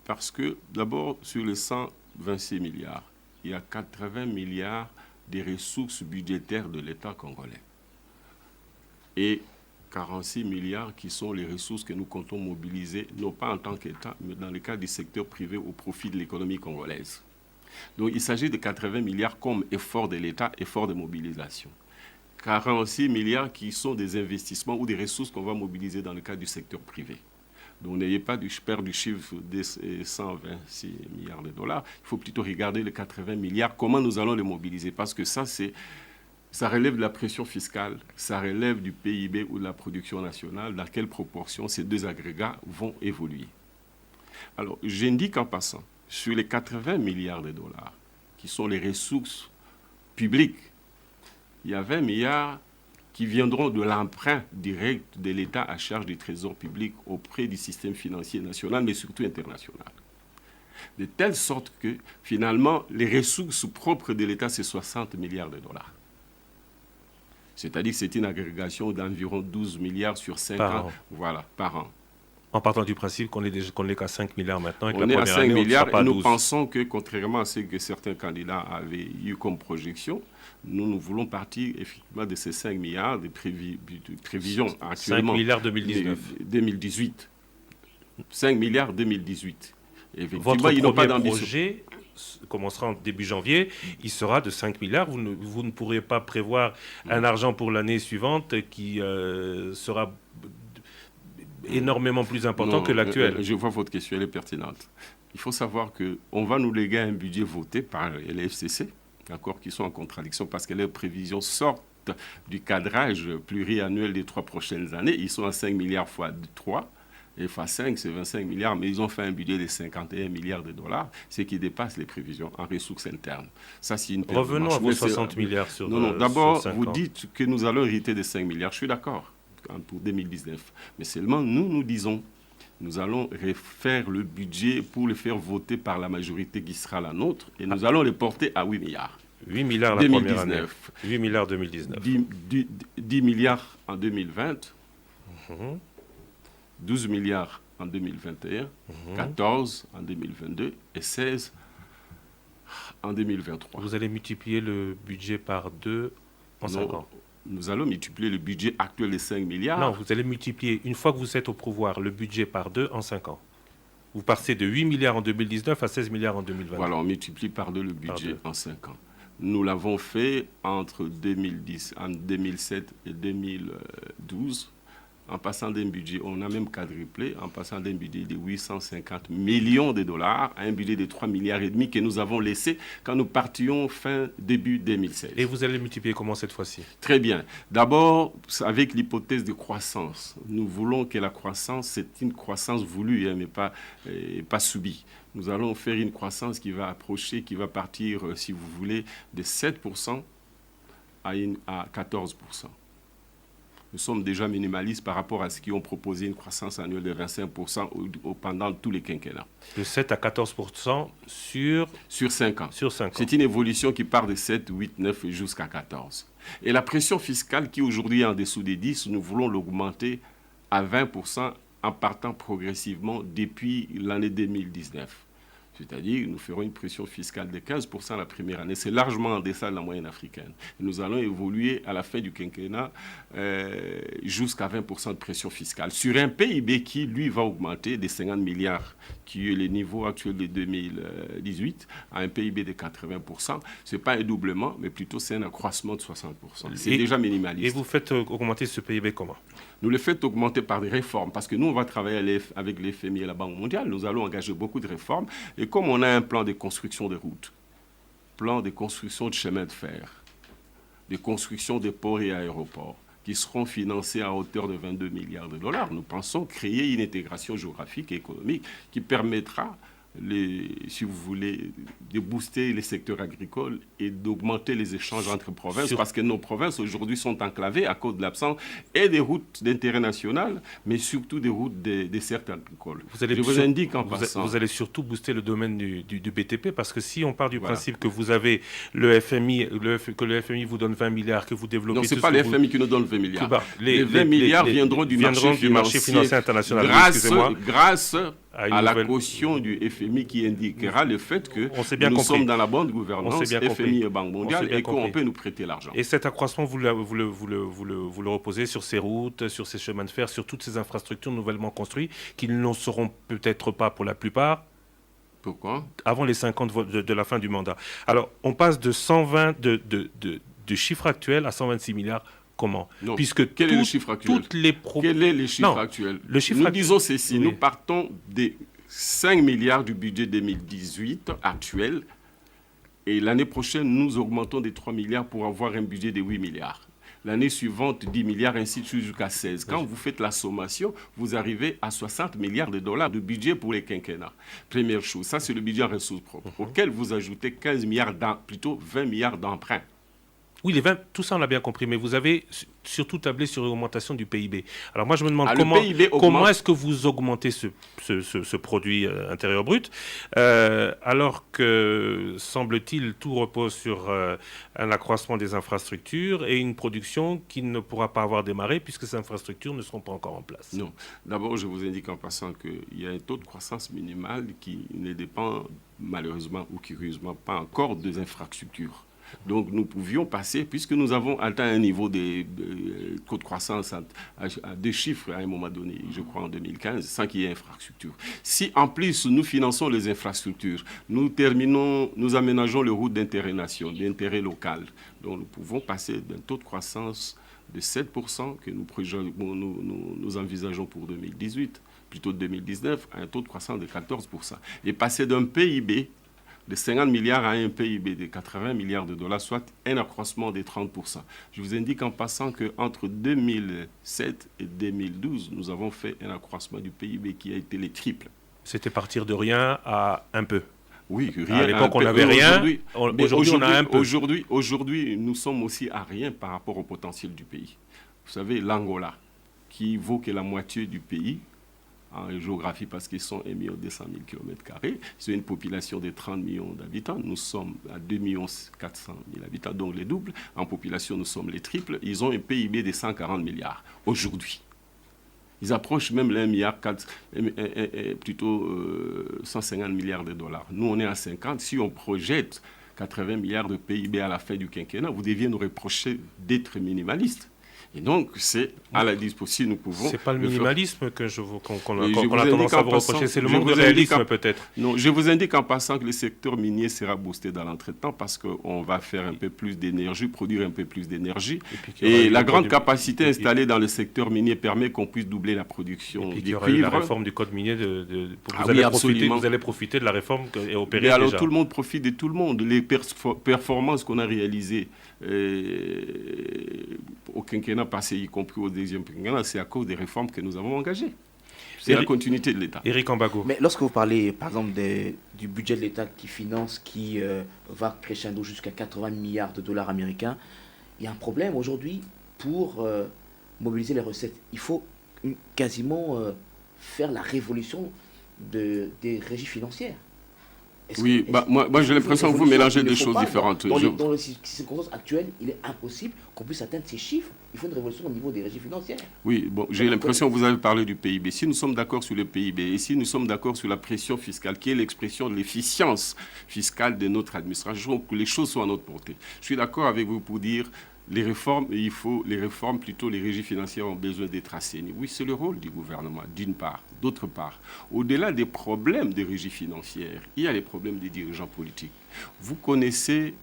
parce que d'abord, sur les 126 milliards, il y a 80 milliards des ressources budgétaires de l'État congolais. Et 46 milliards qui sont les ressources que nous comptons mobiliser, non pas en tant qu'État, mais dans le cadre du secteur privé au profit de l'économie congolaise. Donc il s'agit de 80 milliards comme effort de l'État, effort de mobilisation. 46 milliards qui sont des investissements ou des ressources qu'on va mobiliser dans le cadre du secteur privé. Donc n'ayez pas peur du chiffre des 126 milliards de dollars. Il faut plutôt regarder les 80 milliards, comment nous allons les mobiliser. Parce que ça relève de la pression fiscale, ça relève du PIB ou de la production nationale, dans quelle proportion ces deux agrégats vont évoluer. Alors, j'indique en passant, sur les 80 milliards de dollars, qui sont les ressources publiques, il y a 20 milliards qui viendront de l'emprunt direct de l'État à charge du trésor public auprès du système financier national, mais surtout international. De telle sorte que, finalement, les ressources propres de l'État, c'est 60 milliards de dollars. C'est-à-dire que c'est une agrégation d'environ 12 milliards sur 5 ans. Voilà, par an. En partant du principe qu'on est qu'à 5 milliards maintenant. On est à 5 milliards et nous pensons que, contrairement à ce que certains candidats avaient eu comme projection, nous voulons partir effectivement de ces 5 milliards de prévisions actuellement. 5 milliards 2019. 2018. 5 milliards 2018. Votre premier projet commencera en début janvier, il sera de 5 milliards. Vous ne pourrez pas prévoir un argent pour l'année suivante qui sera énormément plus important que l'actuel. Je vois votre question, elle est pertinente. Il faut savoir qu'on va nous léguer un budget voté par les FCC, d'accord, qui sont en contradiction parce que leurs prévisions sortent du cadrage pluriannuel des 3 prochaines années. Ils sont à 5 milliards fois 3. Et fois 5, c'est 25 milliards, mais ils ont fait un budget de 51 milliards de dollars, ce qui dépasse les prévisions en ressources internes. Ça, c'est une Revenons à vos 60 milliards sur Non, d'abord, vous dites que nous allons hériter de 5 milliards. Je suis d'accord pour 2019. Mais seulement, nous disons, nous allons refaire le budget pour le faire voter par la majorité qui sera la nôtre, et nous allons le porter à 8 milliards. 8 milliards la première année. 8 milliards 2019. 10 milliards en 2020. 12 milliards en 2021, 14 en 2022 et 16 en 2023. Vous allez multiplier le budget par 2 en 5 ans. Nous allons multiplier le budget actuel de 5 milliards. Non, vous allez multiplier, une fois que vous êtes au pouvoir, le budget par 2 en 5 ans. Vous passez de 8 milliards en 2019 à 16 milliards en 2020. Voilà, on multiplie par 2 le budget en 5 ans. Nous l'avons fait entre 2007 et 2012. En passant d'un budget, on a même quadruplé, en passant d'un budget de 850 millions de dollars à un budget de 3 milliards et demi que nous avons laissé quand nous partions début 2016. Et vous allez multiplier comment cette fois-ci? Très bien. D'abord, avec l'hypothèse de croissance. Nous voulons que la croissance, c'est une croissance voulue, mais pas subie. Nous allons faire une croissance qui va partir, si vous voulez, de 7% à 14%. Nous sommes déjà minimalistes par rapport à ce qui ont proposé une croissance annuelle de 25% pendant tous les quinquennats. De 7 à 14% sur 5 ans. Sur 5 ans. C'est une évolution qui part de 7, 8, 9 jusqu'à 14. Et la pression fiscale qui aujourd'hui est en dessous des 10, nous voulons l'augmenter à 20% en partant progressivement depuis l'année 2019. C'est-à-dire, nous ferons une pression fiscale de 15% la première année. C'est largement en deçà de la moyenne africaine. Et nous allons évoluer à la fin du quinquennat jusqu'à 20% de pression fiscale. Sur un PIB qui, lui, va augmenter de 50 milliards, qui est le niveau actuel de 2018, à un PIB de 80%. Ce n'est pas un doublement, mais plutôt c'est un accroissement de 60%. C'est déjà minimaliste. Et vous faites augmenter ce PIB comment? Nous le faisons augmenter par des réformes, parce que nous, on va travailler avec les FMI et la Banque mondiale. Nous allons engager beaucoup de réformes. Et comme on a un plan de construction de routes, plan de construction de chemins de fer, de construction de ports et aéroports, qui seront financés à hauteur de 22 milliards de dollars, nous pensons créer une intégration géographique et économique qui permettra, si vous voulez, de booster les secteurs agricoles et d'augmenter les échanges entre provinces, parce que nos provinces aujourd'hui sont enclavées à cause de l'absence et des routes d'intérêt national, mais surtout des routes des cercles agricoles. Je vous indique en passant. Vous allez surtout booster le domaine du BTP, parce que si on part du principe que vous avez le FMI, que le FMI vous donne 20 milliards, que vous développez... Non, ce n'est pas le FMI qui nous donne 20 milliards. Les 20 milliards viendront du marché financier international. Grâce à la caution du FMI qui indiquera le fait que nous sommes dans la bonne gouvernance, FMI et Banque mondiale, et qu'on peut nous prêter l'argent. Et cet accroissement, vous le reposez sur ces routes, sur ces chemins de fer, sur toutes ces infrastructures nouvellement construites, qui ne le seront peut-être pas pour la plupart. Pourquoi? Avant les 5 ans de la fin du mandat. Alors, on passe de 120 de chiffres actuels à 126 milliards. Comment? Non. Puisque quel est le chiffre actuel? Quel est le chiffre actuel? Nous disons ceci, nous partons des 5 milliards du budget 2018 actuel, et l'année prochaine, nous augmentons des 3 milliards pour avoir un budget de 8 milliards. L'année suivante, 10 milliards, ainsi de suite jusqu'à 16. Quand vous faites la sommation, vous arrivez à 60 milliards de dollars de budget pour les quinquennats. Première chose, ça c'est le budget en ressources propres, auquel vous ajoutez 15 milliards, plutôt 20 milliards d'emprunts. Oui, les 20, tout ça on l'a bien compris, mais vous avez surtout tablé sur l'augmentation du PIB. Alors moi je me demande comment est-ce que vous augmentez ce produit intérieur brut, alors que semble-t-il tout repose sur un accroissement des infrastructures et une production qui ne pourra pas avoir démarré puisque ces infrastructures ne seront pas encore en place. Non, d'abord je vous indique en passant qu'il y a un taux de croissance minimal qui ne dépend malheureusement ou curieusement pas encore des infrastructures. Donc nous pouvions passer, puisque nous avons atteint un niveau de taux de croissance à 2 chiffres à un moment donné, je crois en 2015, sans qu'il y ait infrastructure. Si en plus nous finançons les infrastructures, nous aménageons les routes d'intérêt national, d'intérêt local, donc nous pouvons passer d'un taux de croissance de 7% que nous envisageons pour 2018, plutôt 2019, à un taux de croissance de 14%. Et passer d'un PIB de 50 milliards à un PIB de 80 milliards de dollars, soit un accroissement de 30%. Je vous indique en passant qu'entre 2007 et 2012, nous avons fait un accroissement du PIB qui a été le triple. C'était partir de rien à un peu. Oui, rien. À l'époque, on n'avait rien. Aujourd'hui, on a un peu. Aujourd'hui, nous sommes aussi à rien par rapport au potentiel du pays. Vous savez, l'Angola, qui vaut que la moitié du pays, en géographie parce qu'ils sont 1 200 000 km². Ils ont une population de 30 millions d'habitants. Nous sommes à 2 400 000 habitants, donc les doubles. En population, nous sommes les triples. Ils ont un PIB de 140 milliards aujourd'hui. Ils approchent même les 1,4 milliard, plutôt 150 milliards de dollars. Nous, on est à 50. Si on projette 80 milliards de PIB à la fin du quinquennat, vous deviez nous reprocher d'être minimaliste. Et donc, c'est à la disposition, nous pouvons... Ce n'est pas le minimalisme qu'on a tendance à vous reprocher, c'est le manque de réalisme peut-être. Non, je vous indique en passant que le secteur minier sera boosté dans l'entretemps parce qu'on va faire un peu plus d'énergie, produire un peu plus d'énergie. Et la grande capacité installée dans le secteur minier permet qu'on puisse doubler la production du cuivre. La réforme du code minier, vous allez profiter de la réforme qui est opérée déjà. Alors tout le monde profite de tout le monde. Les performances qu'on a réalisées au quinquennat passé, y compris au deuxième quinquennat, c'est à cause des réformes que nous avons engagées. C'est la continuité de l'État. Éric Ambago. Mais lorsque vous parlez, par exemple, du budget de l'État qui finance, qui va crescendo jusqu'à 80 milliards de dollars américains, il y a un problème aujourd'hui pour mobiliser les recettes. Il faut quasiment faire la révolution des régies financières. Oui, moi j'ai l'impression que vous mélangez deux choses différentes. Dans les circonstances actuelles, il est impossible qu'on puisse atteindre ces chiffres. Il faut une révolution au niveau des régies financières. Oui, bon, j'ai l'impression que vous avez parlé du PIB. Si nous sommes d'accord sur le PIB et si nous sommes d'accord sur la pression fiscale, qui est l'expression de l'efficience fiscale de notre administration, que les choses soient à notre portée. Je suis d'accord avec vous pour dire les réformes, les régies financières ont besoin d'être assainies. Oui, c'est le rôle du gouvernement, d'une part. D'autre part, au-delà des problèmes des régies financières, il y a les problèmes des dirigeants politiques. Vous connaissez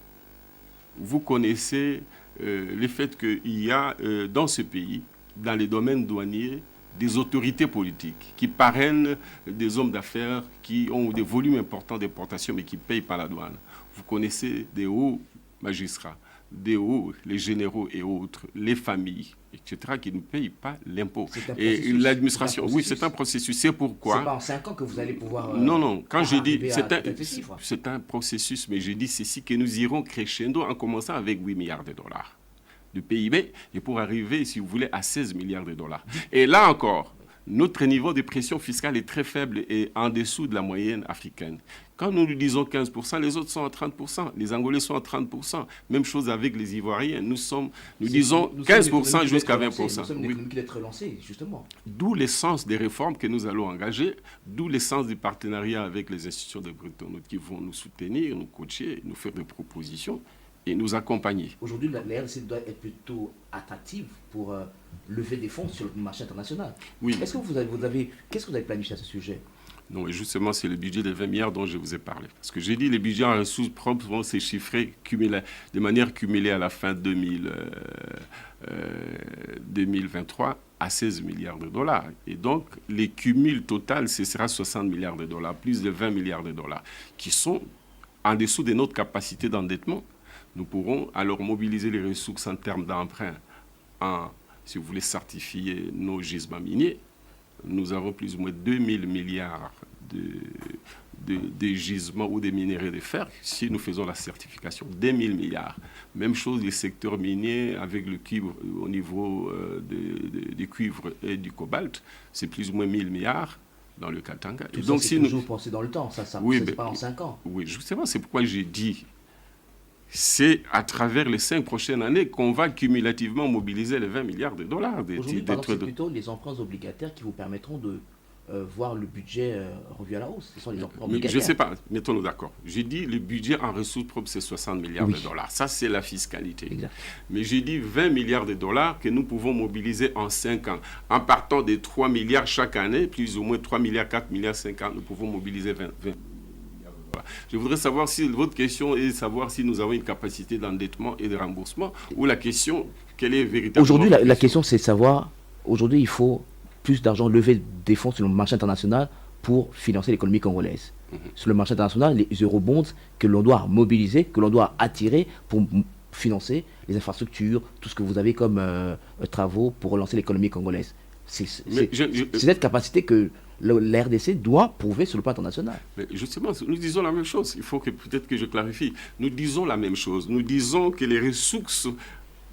le fait qu'il y a dans ce pays, dans les domaines douaniers, des autorités politiques qui parrainent des hommes d'affaires qui ont des volumes importants d'importation mais qui ne payent pas la douane. Vous connaissez des hauts magistrats, des hauts, les généraux et autres, les familles, etc., qui ne payent pas l'impôt. Et l'administration, oui, c'est un processus. C'est pourquoi... C'est pas en 5 ans que vous allez pouvoir... Non, quand j'ai dit... C'est un processus, mais j'ai dit ceci, que nous irons crescendo en commençant avec 8 milliards de dollars de PIB, et pour arriver, si vous voulez, à 16 milliards de dollars. Et là encore, notre niveau de pression fiscale est très faible et en dessous de la moyenne africaine. Quand nous disons 15%, les autres sont à 30%, les Angolais sont à 30%. Même chose avec les Ivoiriens. Nous disons 15% jusqu'à 20%. Nous sommes une économie qui doit être relancée, justement. D'où l'essence des réformes que nous allons engager, d'où l'essence du partenariat avec les institutions de Bretton Woods qui vont nous soutenir, nous coacher, nous faire des propositions et nous accompagner. Aujourd'hui, la RDC doit être plutôt attractive pour lever des fonds sur le marché international. Oui. Qu'est-ce que vous avez planifié à ce sujet ? Non, et justement, c'est le budget de 20 milliards dont je vous ai parlé. Parce que j'ai dit les budgets en ressources propres vont se chiffrer de manière cumulée à la fin 2023 à 16 milliards de dollars. Et donc, les cumuls total, ce sera 60 milliards de dollars, plus de 20 milliards de dollars, qui sont en dessous de notre capacité d'endettement. Nous pourrons alors mobiliser les ressources en termes d'emprunt, si vous voulez, certifier nos gisements miniers. Nous avons plus ou moins 2000 milliards des gisements ou des minéraux de fer, si nous faisons la certification, des 1000 milliards. Même chose les secteurs miniers avec le cuivre au niveau du cuivre et du cobalt, c'est plus ou moins 1000 milliards dans le Katanga. Tout et donc, c'est toujours pensé dans le temps, c'est pas en 5 ans. Oui, justement, c'est pourquoi j'ai dit, c'est à travers les 5 prochaines années qu'on va cumulativement mobiliser les 20 milliards de dollars. Aujourd'hui, c'est plutôt les emprunts obligataires qui vous permettront de voir le budget revu à la hausse. Ce sont les emprunts obligataires. Je ne sais pas, mettons-nous d'accord. J'ai dit le budget en ressources propres, c'est 60 milliards de dollars. Ça, c'est la fiscalité. Exact. Mais j'ai dit 20 milliards de dollars que nous pouvons mobiliser en 5 ans. En partant des 3 milliards chaque année, plus ou moins 3 milliards, 4 milliards, 5 ans, nous pouvons mobiliser 20 milliards de dollars. Je voudrais savoir si votre question est de savoir si nous avons une capacité d'endettement et de remboursement, ou la question, quelle est véritablement... Aujourd'hui, la question, c'est de savoir, aujourd'hui, il faut plus d'argent levé des fonds sur le marché international pour financer l'économie congolaise. Sur le marché international, les eurobonds que l'on doit mobiliser, que l'on doit attirer pour financer les infrastructures, tout ce que vous avez comme travaux pour relancer l'économie congolaise. C'est cette capacité que la RDC doit prouver sur le plan international. Mais justement, nous disons la même chose. Il faut que peut-être que je clarifie. Nous disons la même chose. Nous disons que les ressources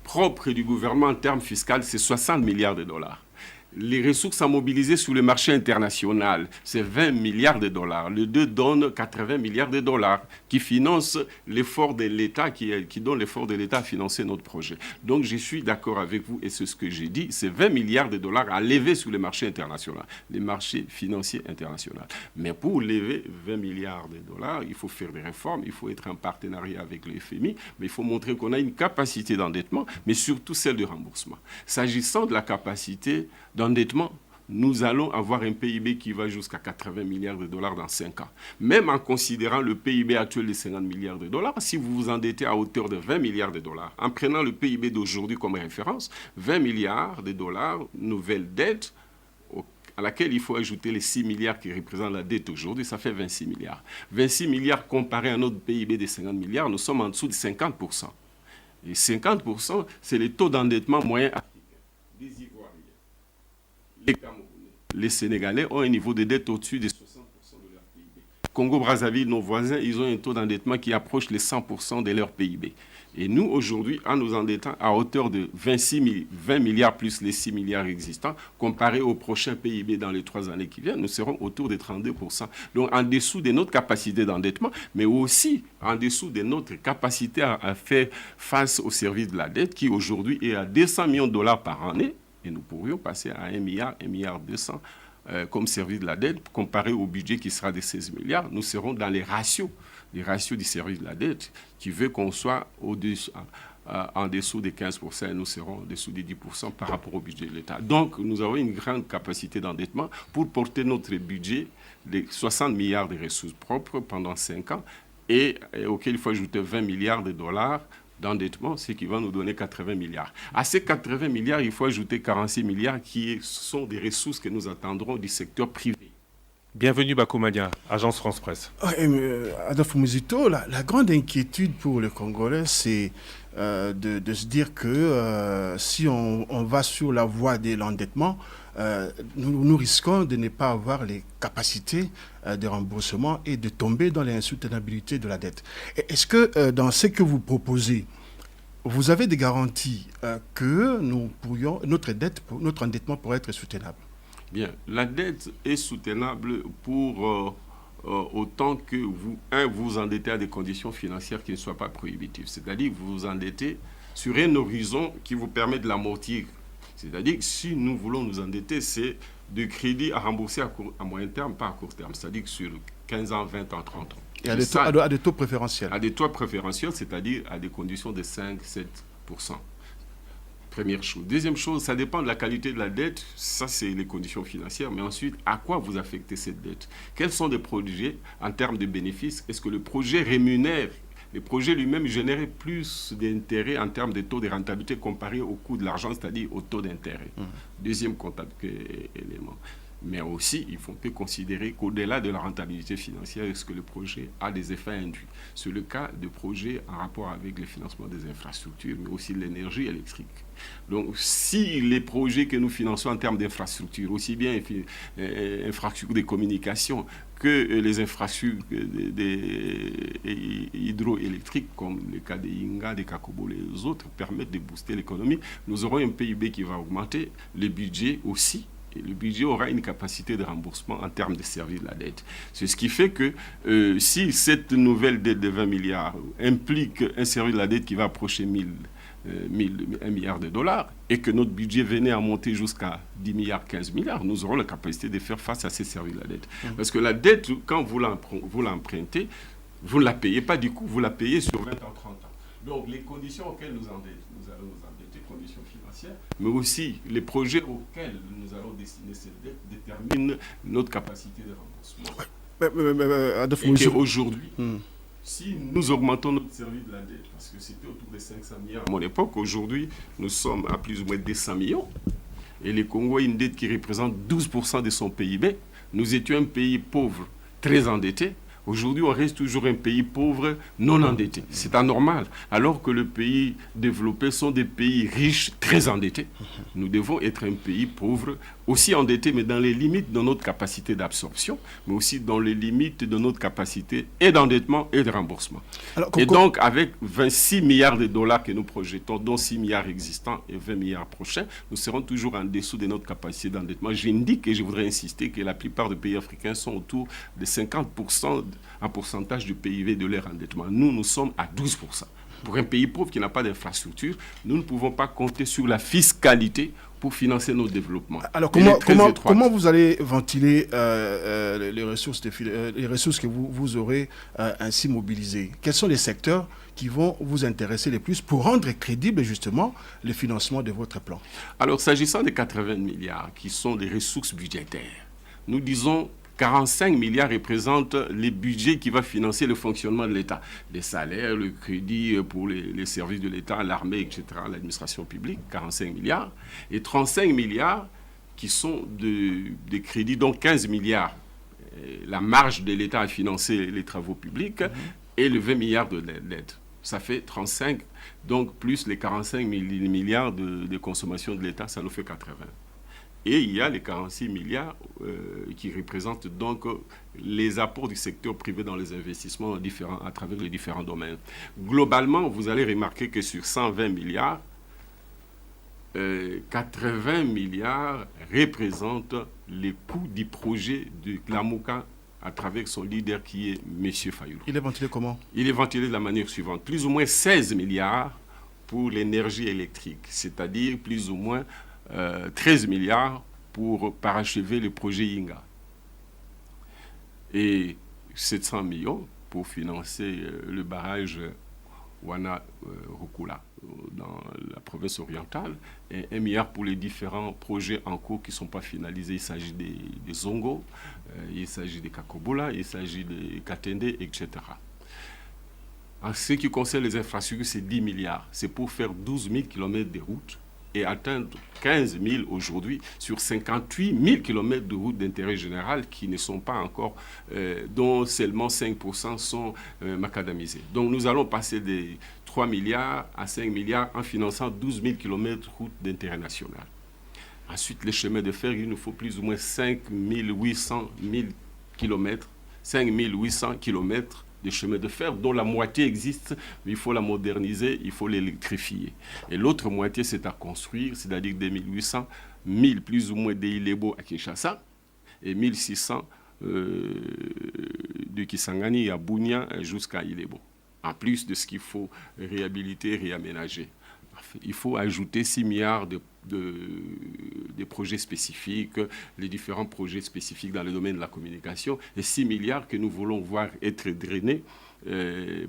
propres du gouvernement en termes fiscaux, c'est 60 milliards de dollars. Les ressources à mobiliser sur le marché international, c'est 20 milliards de dollars. Le 2 donne 80 milliards de dollars qui financent l'effort de l'État, qui donne l'effort de l'État à financer notre projet. Donc je suis d'accord avec vous et c'est ce que j'ai dit, c'est 20 milliards de dollars à lever sur le marché international, les marchés financiers internationaux. Mais pour lever 20 milliards de dollars, il faut faire des réformes, il faut être en partenariat avec le FMI, mais il faut montrer qu'on a une capacité d'endettement, mais surtout celle de remboursement. S'agissant de la capacité d'endettement, nous allons avoir un PIB qui va jusqu'à 80 milliards de dollars dans 5 ans. Même en considérant le PIB actuel de 50 milliards de dollars, si vous vous endettez à hauteur de 20 milliards de dollars, en prenant le PIB d'aujourd'hui comme référence, 20 milliards de dollars, nouvelle dette, à laquelle il faut ajouter les 6 milliards qui représentent la dette aujourd'hui, ça fait 26 milliards. 26 milliards comparé à notre PIB de 50 milliards, nous sommes en dessous de 50%. Et 50%, c'est le taux d'endettement moyen africain. Des Ivoiriens, les Camerounais, les Sénégalais ont un niveau de dette au-dessus de 60% de leur PIB. Congo-Brazzaville, nos voisins, ils ont un taux d'endettement qui approche les 100% de leur PIB. Et nous, aujourd'hui, en nous endettant à hauteur de 20 milliards plus les 6 milliards existants, comparé au prochain PIB dans les 3 années qui viennent, nous serons autour de 32%. Donc, en dessous de notre capacité d'endettement, mais aussi en dessous de notre capacité à faire face au service de la dette, qui aujourd'hui est à 200 millions de dollars par année, et nous pourrions passer à 1 milliard, 1 milliard 200 comme service de la dette, comparé au budget qui sera de 16 milliards, nous serons dans les ratios du service de la dette, qui veut qu'on soit en dessous des 15% et nous serons en dessous des 10% par rapport au budget de l'État. Donc, nous avons une grande capacité d'endettement pour porter notre budget de 60 milliards de ressources propres pendant 5 ans et auquel il faut ajouter 20 milliards de dollars d'endettement, ce qui va nous donner 80 milliards. À ces 80 milliards, il faut ajouter 46 milliards qui sont des ressources que nous attendrons du secteur privé. Bienvenue Bakoumania, Agence France Presse. Adolphe Muzito, la grande inquiétude pour les Congolais, c'est de se dire que si on va sur la voie de l'endettement, nous risquons de ne pas avoir les capacités de remboursement et de tomber dans l'insoutenabilité de la dette. Est-ce que dans ce que vous proposez, vous avez des garanties que notre endettement pourrait être soutenable? Bien, la dette est soutenable pour autant que vous endettez à des conditions financières qui ne soient pas prohibitives. C'est-à-dire que vous vous endettez sur un horizon qui vous permet de l'amortir. C'est-à-dire que si nous voulons nous endetter, c'est de crédits à rembourser à moyen terme, pas à court terme. C'est-à-dire que sur 15 ans, 20 ans, 30 ans. Et à des taux préférentiels. À des taux préférentiels, c'est-à-dire à des conditions de 5-7%. Première chose. Deuxième chose, ça dépend de la qualité de la dette. Ça, c'est les conditions financières. Mais ensuite, à quoi vous affectez cette dette? Quels sont les projets en termes de bénéfices? Est-ce que le projet rémunère? Le projet lui-même générait plus d'intérêt en termes de taux de rentabilité comparé au coût de l'argent, c'est-à-dire au taux d'intérêt. Deuxième élément. Mais aussi, il peut considérer qu'au-delà de la rentabilité financière, est-ce que le projet a des effets induits? C'est le cas de projets en rapport avec le financement des infrastructures, mais aussi de l'énergie électrique. Donc, si les projets que nous finançons en termes d'infrastructures, aussi bien infrastructures de communication que les infrastructures hydroélectriques, comme le cas des Inga, des Kakobo, les autres, permettent de booster l'économie, nous aurons un PIB qui va augmenter, le budget aussi. Et le budget aura une capacité de remboursement en termes de service de la dette. C'est ce qui fait que si cette nouvelle dette de 20 milliards implique un service de la dette qui va approcher 1 milliard de dollars et que notre budget venait à monter jusqu'à 10 milliards, 15 milliards, nous aurons la capacité de faire face à ces services de la dette. Parce que la dette, quand vous l'empruntez, vous ne la payez pas du coup, vous la payez sur 20 ans, 30 ans. Donc les conditions auxquelles nous allons nous endetter, conditions financières, mais aussi les projets auxquels nous allons destiner cette dette déterminent notre capacité de remboursement. Et qu'aujourd'hui, si nous augmentons notre service de la dette, parce que c'était autour de 500 milliards à mon époque, aujourd'hui nous sommes à plus ou moins 200 millions, et le Congo a une dette qui représente 12% de son PIB. Nous étions un pays pauvre, très endetté. Aujourd'hui, on reste toujours un pays pauvre, non endetté. C'est anormal. Alors que les pays développés sont des pays riches, très endettés. Nous devons être un pays pauvre, aussi endetté, mais dans les limites de notre capacité d'absorption, mais aussi dans les limites de notre capacité et d'endettement et de remboursement. Alors, et donc, avec 26 milliards de dollars que nous projetons, dont 6 milliards existants et 20 milliards prochains, nous serons toujours en dessous de notre capacité d'endettement. J'indique et je voudrais insister que la plupart des pays africains sont autour de 50% en pourcentage du PIB de leur endettement. Nous sommes à 12%. Pour un pays pauvre qui n'a pas d'infrastructure, nous ne pouvons pas compter sur la fiscalité pour financer nos développements. Alors, comment vous allez ventiler les ressources que vous aurez ainsi mobilisées? Quels sont les secteurs qui vont vous intéresser les plus pour rendre crédible justement le financement de votre plan? Alors, s'agissant des 80 milliards qui sont des ressources budgétaires, nous disons 45 milliards représentent les budgets qui vont financer le fonctionnement de l'État. Les salaires, le crédit pour les services de l'État, l'armée, etc., l'administration publique, 45 milliards. Et 35 milliards qui sont des crédits, donc 15 milliards. La marge de l'État à financer les travaux publics et le 20 milliards de l'aide. Ça fait 35, donc plus les 45 milliards de consommation de l'État, ça nous fait 80. Et il y a les 46 milliards qui représentent donc les apports du secteur privé dans les investissements à travers les différents domaines. Globalement, vous allez remarquer que sur 120 milliards, 80 milliards représentent les coûts du projet de Lamouka à travers son leader qui est M. Fayoulou. Il est ventilé comment? Il est ventilé de la manière suivante. Plus ou moins 16 milliards pour l'énergie électrique, c'est-à-dire plus ou moins 13 milliards pour parachever le projet Inga. Et 700 millions pour financer le barrage Wana-Rukula dans la province orientale. Et 1 milliard pour les différents projets en cours qui ne sont pas finalisés. Il s'agit des Zongo, il s'agit des Kakobola, il s'agit des Katende, etc. En ce qui concerne les infrastructures, c'est 10 milliards. C'est pour faire 12 000 km de routes et atteindre 15 000 aujourd'hui sur 58 000 km de routes d'intérêt général qui ne sont pas encore, dont seulement 5% sont macadamisés. Donc nous allons passer de 3 milliards à 5 milliards en finançant 12 000 km de routes d'intérêt national. Ensuite, les chemins de fer, il nous faut plus ou moins 5 800 km de chemins de fer, dont la moitié existe, mais il faut la moderniser, il faut l'électrifier. Et l'autre moitié, c'est à construire, c'est-à-dire 2800, 1000 plus ou moins de Ilebo à Kinshasa, et 1600 de Kisangani à Bunia jusqu'à Ilebo. En plus de ce qu'il faut réhabiliter, réaménager. Il faut ajouter 6 milliards de projets spécifiques, les différents projets spécifiques dans le domaine de la communication, et 6 milliards que nous voulons voir être drainés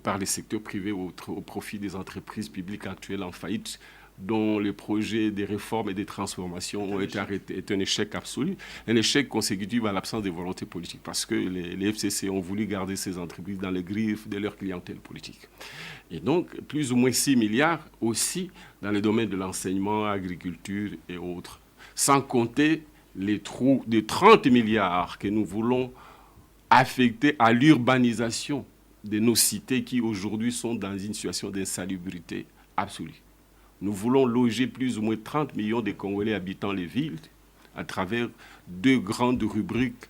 par les secteurs privés au profit des entreprises publiques actuelles en faillite, dont les projets de réformes et de transformation ont été arrêtés, est un échec absolu, un échec consécutif à l'absence de volonté politique, parce que les FCC ont voulu garder ces entreprises dans les griffes de leur clientèle politique. Et donc, plus ou moins 6 milliards aussi dans les domaines de l'enseignement, agriculture et autres, sans compter les trous de 30 milliards que nous voulons affecter à l'urbanisation de nos cités qui aujourd'hui sont dans une situation d'insalubrité absolue. Nous voulons loger plus ou moins 30 millions de Congolais habitant les villes à travers 2 grandes rubriques,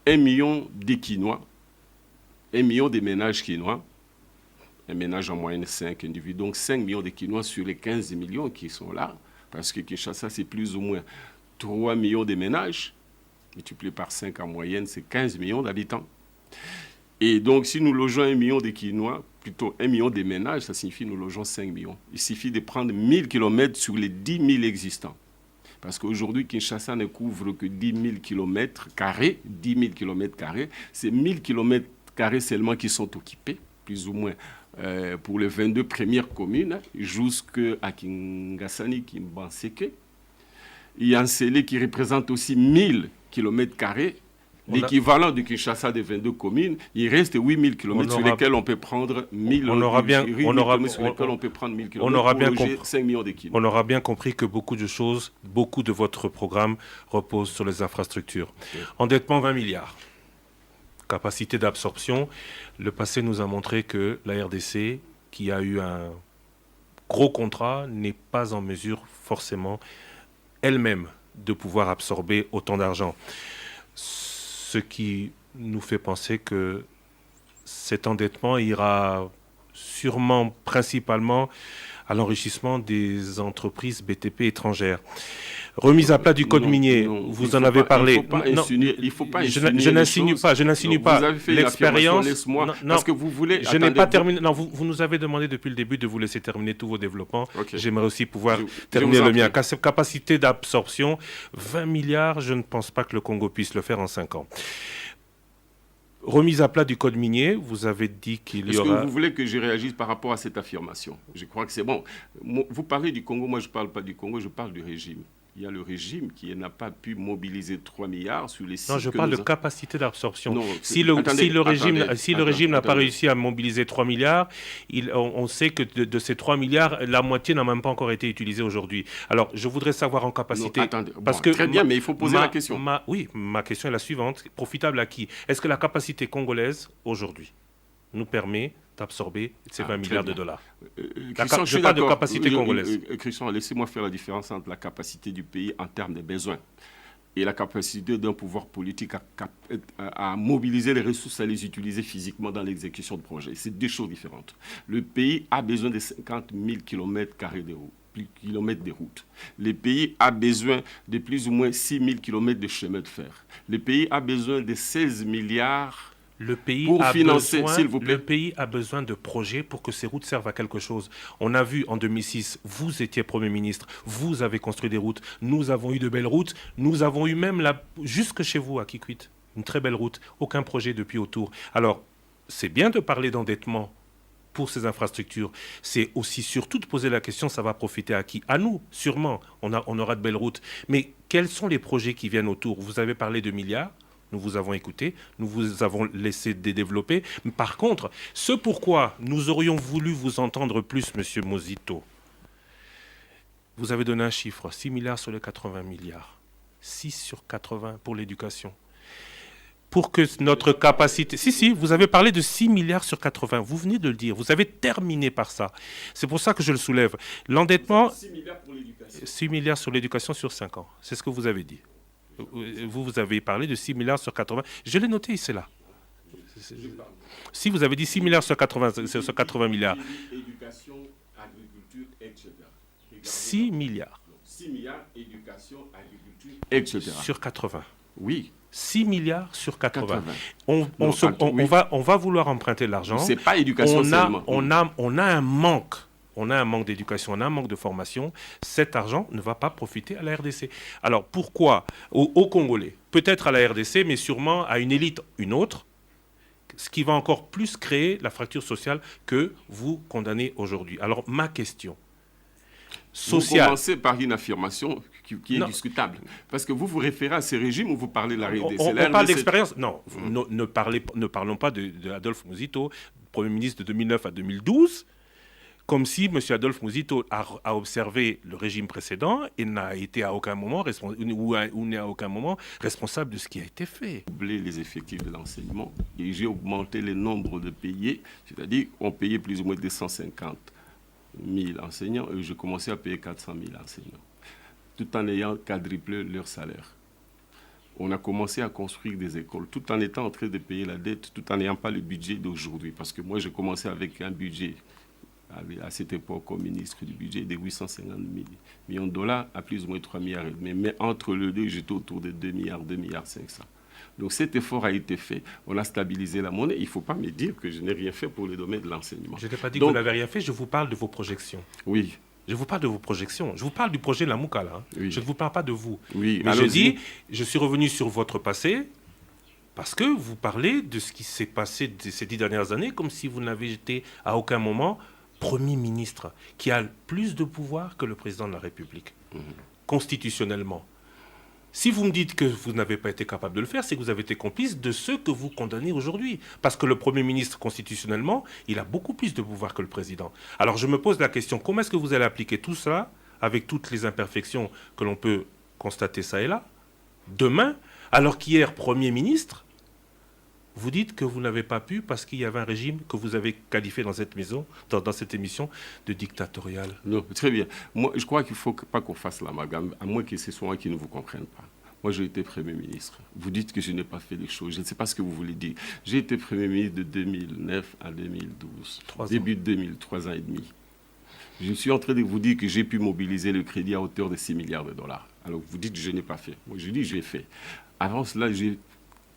1 million de Quinois, 1 million de ménages quinois, un ménage en moyenne 5 individus, donc 5 millions de Quinois sur les 15 millions qui sont là, parce que Kinshasa, c'est plus ou moins 3 millions de ménages, multiplié par 5 en moyenne, c'est 15 millions d'habitants. Et donc, si nous logeons 1 million de Quinois, plutôt 1 million de ménages, ça signifie que nous logeons 5 millions. Il suffit de prendre 1000 km sur les 10 000 existants. Parce qu'aujourd'hui, Kinshasa ne couvre que 10 000 km², 10 000 km². C'est 1000 km² seulement qui sont occupés, plus ou moins, pour les 22 premières communes, jusqu'à Kingasani, Kimbanseke. Il y a un Sélé qui représente aussi 1000 km². L'équivalent de Kinshasa des 22 communes, il reste 8000 km sur lesquels on peut prendre 1000 on aura bien, on aura, sur lesquels on peut prendre 1000 km on aura bien pour loger 5 millions de kilomètres. On aura bien compris que beaucoup de choses, beaucoup de votre programme repose sur les infrastructures. Okay. Endettement 20 milliards. Capacité d'absorption. Le passé nous a montré que la RDC, qui a eu un gros contrat, n'est pas en mesure forcément elle-même de pouvoir absorber autant d'argent. Ce qui nous fait penser que cet endettement ira sûrement principalement à l'enrichissement des entreprises BTP étrangères. Remise à plat du code minier, vous en avez parlé. Il ne faut pas insinuer. Je n'insinue pas. Vous avez fait l'expérience. Laisse-moi, parce que vous voulez. Je n'ai pas terminé. Non, vous nous avez demandé depuis le début de vous laisser terminer tous vos développements. Okay. J'aimerais aussi pouvoir terminer le mien. Capacité d'absorption, 20 milliards, je ne pense pas que le Congo puisse le faire en 5 ans. Remise à plat du code minier, vous avez dit qu'il y aura... Est-ce que vous voulez que je réagisse par rapport à cette affirmation? Je crois que c'est bon. Vous parlez du Congo, moi je ne parle pas du Congo, je parle du régime. Il y a le régime qui n'a pas pu mobiliser 3 milliards sur les sites. Non, je parle de capacité d'absorption. Si le régime n'a pas réussi à mobiliser 3 milliards, on sait que de ces 3 milliards, la moitié n'a même pas encore été utilisée aujourd'hui. Alors, je voudrais savoir en capacité... Non, attendez, très bien, mais il faut poser la question. Oui, ma question est la suivante. Profitable à qui? Est-ce que la capacité congolaise, aujourd'hui, nous permet d'absorber ces 20 milliards de dollars? Je parle de capacité congolaise. Christian, laissez-moi faire la différence entre la capacité du pays en termes de besoins et la capacité d'un pouvoir politique à mobiliser les ressources, à les utiliser physiquement dans l'exécution de projets. C'est 2 choses différentes. Le pays a besoin de 50 000 km² de route. Le pays a besoin de plus ou moins 6 000 km de chemin de fer. Le pays a besoin de 16 milliards Le pays, pour financer, s'il vous plaît. Le pays a besoin de projets pour que ces routes servent à quelque chose. On a vu en 2006, vous étiez Premier ministre, vous avez construit des routes, nous avons eu de belles routes, nous avons eu même, jusque chez vous à Kikwit, une très belle route, aucun projet depuis autour. Alors, c'est bien de parler d'endettement pour ces infrastructures. C'est aussi surtout de poser la question, ça va profiter à qui? À nous, sûrement, on aura de belles routes. Mais quels sont les projets qui viennent autour? Vous avez parlé de milliards. Nous vous avons écouté, nous vous avons laissé développer. Par contre, ce pourquoi nous aurions voulu vous entendre plus, Monsieur Mosito, vous avez donné un chiffre, 6 milliards sur les 80 milliards. 6 sur 80 pour l'éducation. Pour que notre capacité... Si, vous avez parlé de 6 milliards sur 80. Vous venez de le dire. Vous avez terminé par ça. C'est pour ça que je le soulève. L'endettement... 6 milliards pour l'éducation. 6 milliards sur l'éducation sur 5 ans. C'est ce que vous avez dit. Vous avez parlé de 6 milliards sur 80. Je l'ai noté, c'est là. Si vous avez dit 6 milliards sur 80 milliards. Éducation, agriculture, etc. 6 milliards. 6 milliards, éducation, agriculture, etc. Sur 80. Oui. 6 milliards sur 80. On va vouloir emprunter de l'argent. C'est pas éducation seulement. On a un manque. On a un manque d'éducation, on a un manque de formation. Cet argent ne va pas profiter à la RDC. Alors pourquoi aux Congolais? Peut-être à la RDC, mais sûrement à une élite, une autre, ce qui va encore plus créer la fracture sociale que vous condamnez aujourd'hui. Alors ma question sociale... Vous commencez par une affirmation qui est discutable. Parce que vous vous référez à ces régimes où vous parlez de la RDC. On parle d'expérience. Non, ne parlons pas de Adolphe Mosito, Premier ministre de 2009 à 2012. comme si M. Adolphe Mouzito a observé le régime précédent et n'a été à aucun moment n'est à aucun moment responsable de ce qui a été fait. Doubler les effectifs de l'enseignement et j'ai augmenté le nombre de payés, c'est-à-dire on payait plus ou moins 250 000 enseignants et je commençais à payer 400 000 enseignants, tout en ayant quadruplé leur salaire. On a commencé à construire des écoles, tout en étant en train de payer la dette, tout en n'ayant pas le budget d'aujourd'hui. Parce que moi, j'ai commencé avec un budget, à cette époque, comme ministre du budget, de 850 millions de dollars à plus ou moins 3 milliards. Mais entre les deux, j'étais autour de 2 milliards, 2 milliards 500. Donc cet effort a été fait. On a stabilisé la monnaie. Il ne faut pas me dire que je n'ai rien fait pour le domaine de l'enseignement. Je n'ai pas dit que vous n'avez rien fait, je vous parle de vos projections. Oui. Je vous parle de vos projections. Je vous parle du projet Lamouka, là. Oui. Je ne vous parle pas de vous. Oui, mais je suis revenu sur votre passé parce que vous parlez de ce qui s'est passé ces 10 dernières années comme si vous n'avez été à aucun moment Premier ministre, qui a plus de pouvoir que le président de la République, constitutionnellement. Si vous me dites que vous n'avez pas été capable de le faire, c'est que vous avez été complice de ceux que vous condamnez aujourd'hui. Parce que le Premier ministre, constitutionnellement, il a beaucoup plus de pouvoir que le président. Alors je me pose la question, comment est-ce que vous allez appliquer tout ça, avec toutes les imperfections que l'on peut constater ça et là, demain, alors qu'hier, Premier ministre, vous dites que vous n'avez pas pu parce qu'il y avait un régime que vous avez qualifié dans cette maison, dans cette émission, de dictatorial. Non, très bien. Moi, je crois qu'il ne faut pas qu'on fasse l'amalgame, à moins que ce soit moi qui ne vous comprenne pas. Moi, j'ai été Premier ministre. Vous dites que je n'ai pas fait les choses. Je ne sais pas ce que vous voulez dire. J'ai été Premier ministre de 2009 à 2012. Début de 2003 ans et demi. Je suis en train de vous dire que j'ai pu mobiliser le crédit à hauteur de 6 milliards de dollars. Alors, vous dites que je n'ai pas fait. Moi, je dis que j'ai fait. Avant cela, j'ai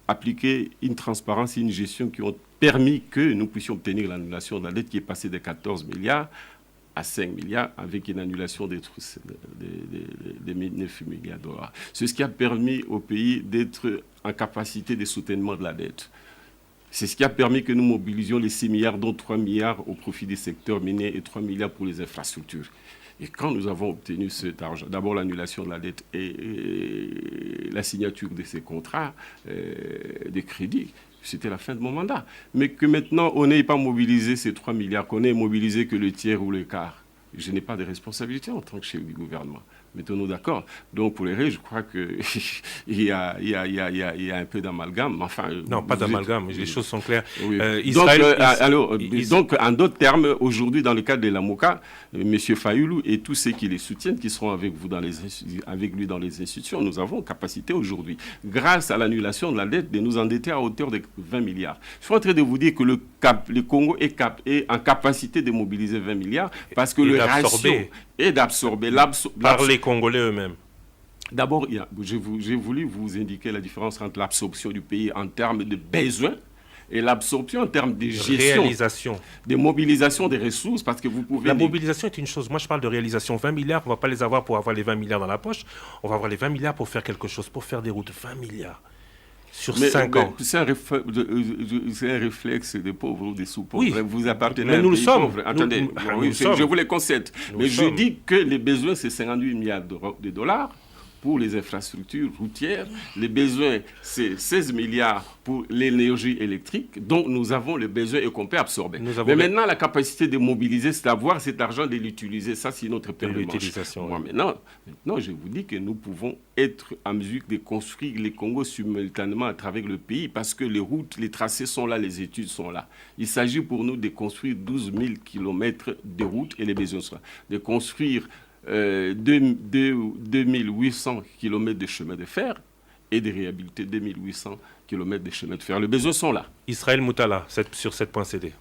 appliquer une transparence et une gestion qui ont permis que nous puissions obtenir l'annulation de la dette qui est passée de 14 milliards à 5 milliards avec une annulation des 9 milliards de dollars. C'est ce qui a permis au pays d'être en capacité de soutènement de la dette. C'est ce qui a permis que nous mobilisions les 6 milliards, dont 3 milliards au profit des secteurs miniers et 3 milliards pour les infrastructures. Et quand nous avons obtenu cet argent, d'abord l'annulation de la dette et la signature de ces contrats de crédit, c'était la fin de mon mandat. Mais que maintenant, on n'ait pas mobilisé ces 3 milliards, qu'on n'ait mobilisé que le tiers ou le quart, je n'ai pas de responsabilité en tant que chef du gouvernement. Mettons-nous d'accord. Donc, pour les règles, je crois qu'il y a un peu d'amalgame. Enfin, non, pas d'amalgame, les choses sont claires. Oui. Donc, en d'autres termes, aujourd'hui, dans le cadre de la MOCA, M. Fayoulou et tous ceux qui les soutiennent, qui seront avec lui dans les institutions, nous avons capacité aujourd'hui, grâce à l'annulation de la dette, de nous endetter à hauteur de 20 milliards. Je suis en train de vous dire que le Congo est en capacité de mobiliser 20 milliards parce que le ratio est d'absorber. Par les Congolais eux-mêmes. D'abord, j'ai voulu vous indiquer la différence entre l'absorption du pays en termes de besoins et l'absorption en termes de gestion, réalisation, de mobilisation des ressources, parce que vous pouvez... La mobilisation est une chose. Moi, je parle de réalisation. 20 milliards, on ne va pas les avoir pour avoir les 20 milliards dans la poche. On va avoir les 20 milliards pour faire quelque chose, pour faire des routes. 20 milliards sur 5 ans. C'est un réflexe des pauvres ou des sous-pauvres. Oui. Vous appartenez mais à un nous pays le sommes. pauvre. Attendez, je vous les concède. Mais je dis que les besoins, c'est 58 milliards de dollars pour les infrastructures routières. Les besoins, c'est 16 milliards pour l'énergie électrique, dont nous avons les besoins et qu'on peut absorber. Mais maintenant, la capacité de mobiliser, c'est d'avoir cet argent, de l'utiliser. Ça, c'est notre paire de manches. Moi, maintenant, je vous dis que nous pouvons être en mesure de construire les Congos simultanément à travers le pays parce que les routes, les tracés sont là, les études sont là. Il s'agit pour nous de construire 12 000 kilomètres de routes et les besoins sont là. De construire 2800 km de chemin de fer et de réhabiliter 2800 km de chemin de fer. Les besoins sont là. Israël Moutala, sur 7.cd.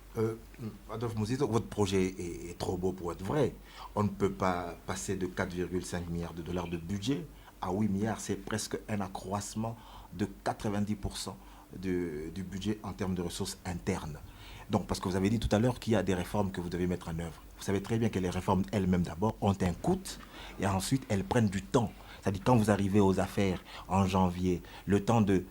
Adolphe Mouzito, votre projet est trop beau pour être vrai. On ne peut pas passer de 4,5 milliards de dollars de budget à 8 milliards. C'est presque un accroissement de 90% du budget en termes de ressources internes. Donc, parce que vous avez dit tout à l'heure qu'il y a des réformes que vous devez mettre en œuvre. Vous savez très bien que les réformes elles-mêmes d'abord ont un coût et ensuite elles prennent du temps. C'est-à-dire quand vous arrivez aux affaires en janvier, le temps de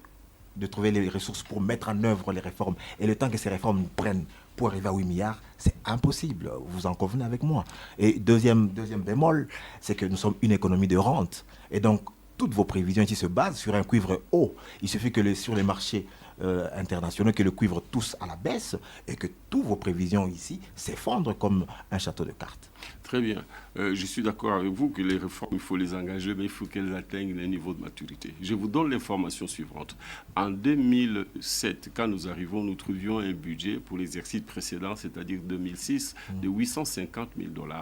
trouver les ressources pour mettre en œuvre les réformes et le temps que ces réformes prennent pour arriver à 8 milliards, c'est impossible. Vous en convenez avec moi. Et deuxième bémol, c'est que nous sommes une économie de rente. Et donc, toutes vos prévisions ici se basent sur un cuivre haut. Il suffit que sur les marchés internationaux, que le cuivre tousse à la baisse et que toutes vos prévisions ici s'effondrent comme un château de cartes. Très bien. Je suis d'accord avec vous que les réformes, il faut les engager, mais il faut qu'elles atteignent un niveau de maturité. Je vous donne l'information suivante. En 2007, quand nous arrivons, nous trouvions un budget pour l'exercice précédent, c'est-à-dire 2006, de 850 000 $.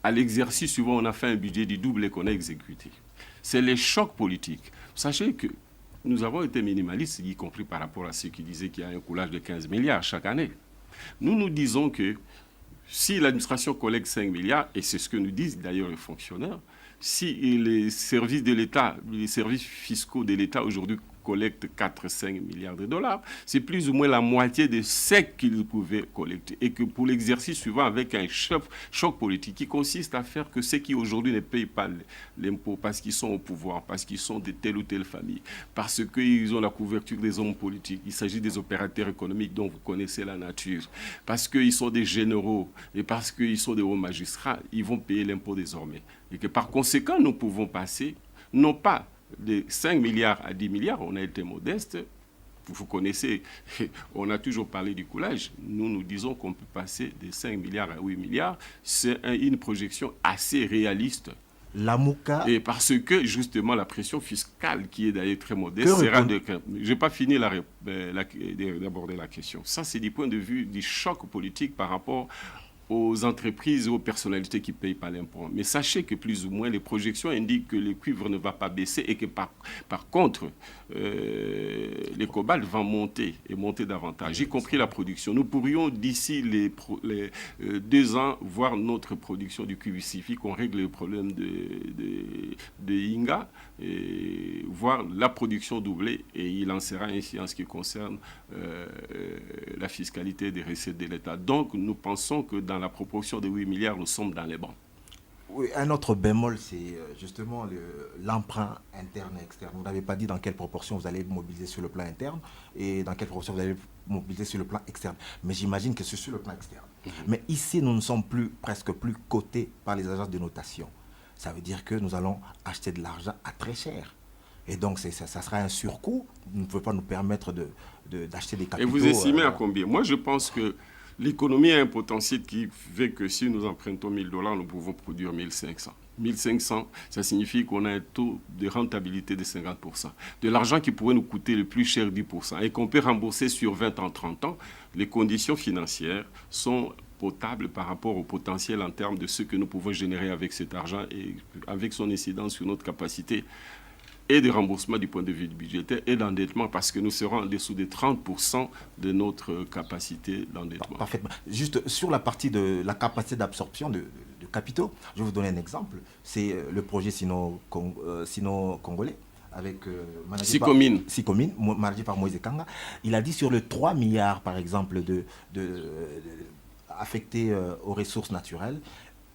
À l'exercice suivant, on a fait un budget du double et qu'on a exécuté. C'est les chocs politiques. Sachez que nous avons été minimalistes, y compris par rapport à ceux qui disaient qu'il y a un coulage de 15 milliards chaque année. Nous disons que si l'administration collecte 5 milliards, et c'est ce que nous disent d'ailleurs les fonctionnaires, si les services de l'État, les services fiscaux de l'État aujourd'hui collectent 4-5 milliards de $, c'est plus ou moins la moitié de ce qu'ils pouvaient collecter. Et que pour l'exercice suivant, avec un choc politique qui consiste à faire que ceux qui aujourd'hui ne payent pas l'impôt parce qu'ils sont au pouvoir, parce qu'ils sont de telle ou telle famille, parce qu'ils ont la couverture des hommes politiques, il s'agit des opérateurs économiques dont vous connaissez la nature, parce qu'ils sont des généraux et parce qu'ils sont des hauts magistrats, ils vont payer l'impôt désormais. Et que par conséquent, nous pouvons passer, non pas de 5 milliards à 10 milliards, on a été modeste. Vous connaissez, on a toujours parlé du coulage. Nous disons qu'on peut passer de 5 milliards à 8 milliards. C'est une projection assez réaliste. La MOUCA... Et parce que, justement, la pression fiscale, qui est d'ailleurs très modeste, sera de... Je n'ai pas fini d'aborder la question. Ça, c'est du point de vue du choc politique par rapport aux entreprises et aux personnalités qui ne payent pas l'impôt. Mais sachez que plus ou moins les projections indiquent que le cuivre ne va pas baisser et que par contre, les cobaltes vont monter et monter davantage, y compris la production. Nous pourrions d'ici les 2 ans voir notre production du cuivre. Il suffit qu'on règle le problème de Inga et voir la production doubler, et il en sera ainsi en ce qui concerne la fiscalité des recettes de l'État. Donc nous pensons que dans la proportion de 8 milliards, nous sommes dans les bancs. Oui, un autre bémol, c'est justement l'emprunt interne et externe. Vous n'avez pas dit dans quelle proportion vous allez mobiliser sur le plan interne et dans quelle proportion vous allez mobiliser sur le plan externe. Mais j'imagine que c'est sur le plan externe. Mais ici, nous ne sommes presque plus cotés par les agences de notation. Ça veut dire que nous allons acheter de l'argent à très cher. Et donc, ça sera un surcoût. Vous ne pouvez pas nous permettre d'acheter des capitaux. Et vous estimez à combien? Moi, je pense que l'économie a un potentiel qui fait que si nous empruntons 1 000 $, nous pouvons produire 1 500. 1 500, ça signifie qu'on a un taux de rentabilité de 50%. De l'argent qui pourrait nous coûter le plus cher 10% et qu'on peut rembourser sur 20 ans, 30 ans, les conditions financières sont potable par rapport au potentiel en termes de ce que nous pouvons générer avec cet argent et avec son incidence sur notre capacité et de remboursement du point de vue budgétaire et d'endettement, parce que nous serons en dessous de 30% de notre capacité d'endettement. Parfaitement. Juste sur la partie de la capacité d'absorption de capitaux, je vais vous donner un exemple. C'est le projet sino-congolais avec Sicomine, managé par Moïse Kanga. Il a dit sur le 3 milliards, par exemple, affectés aux ressources naturelles,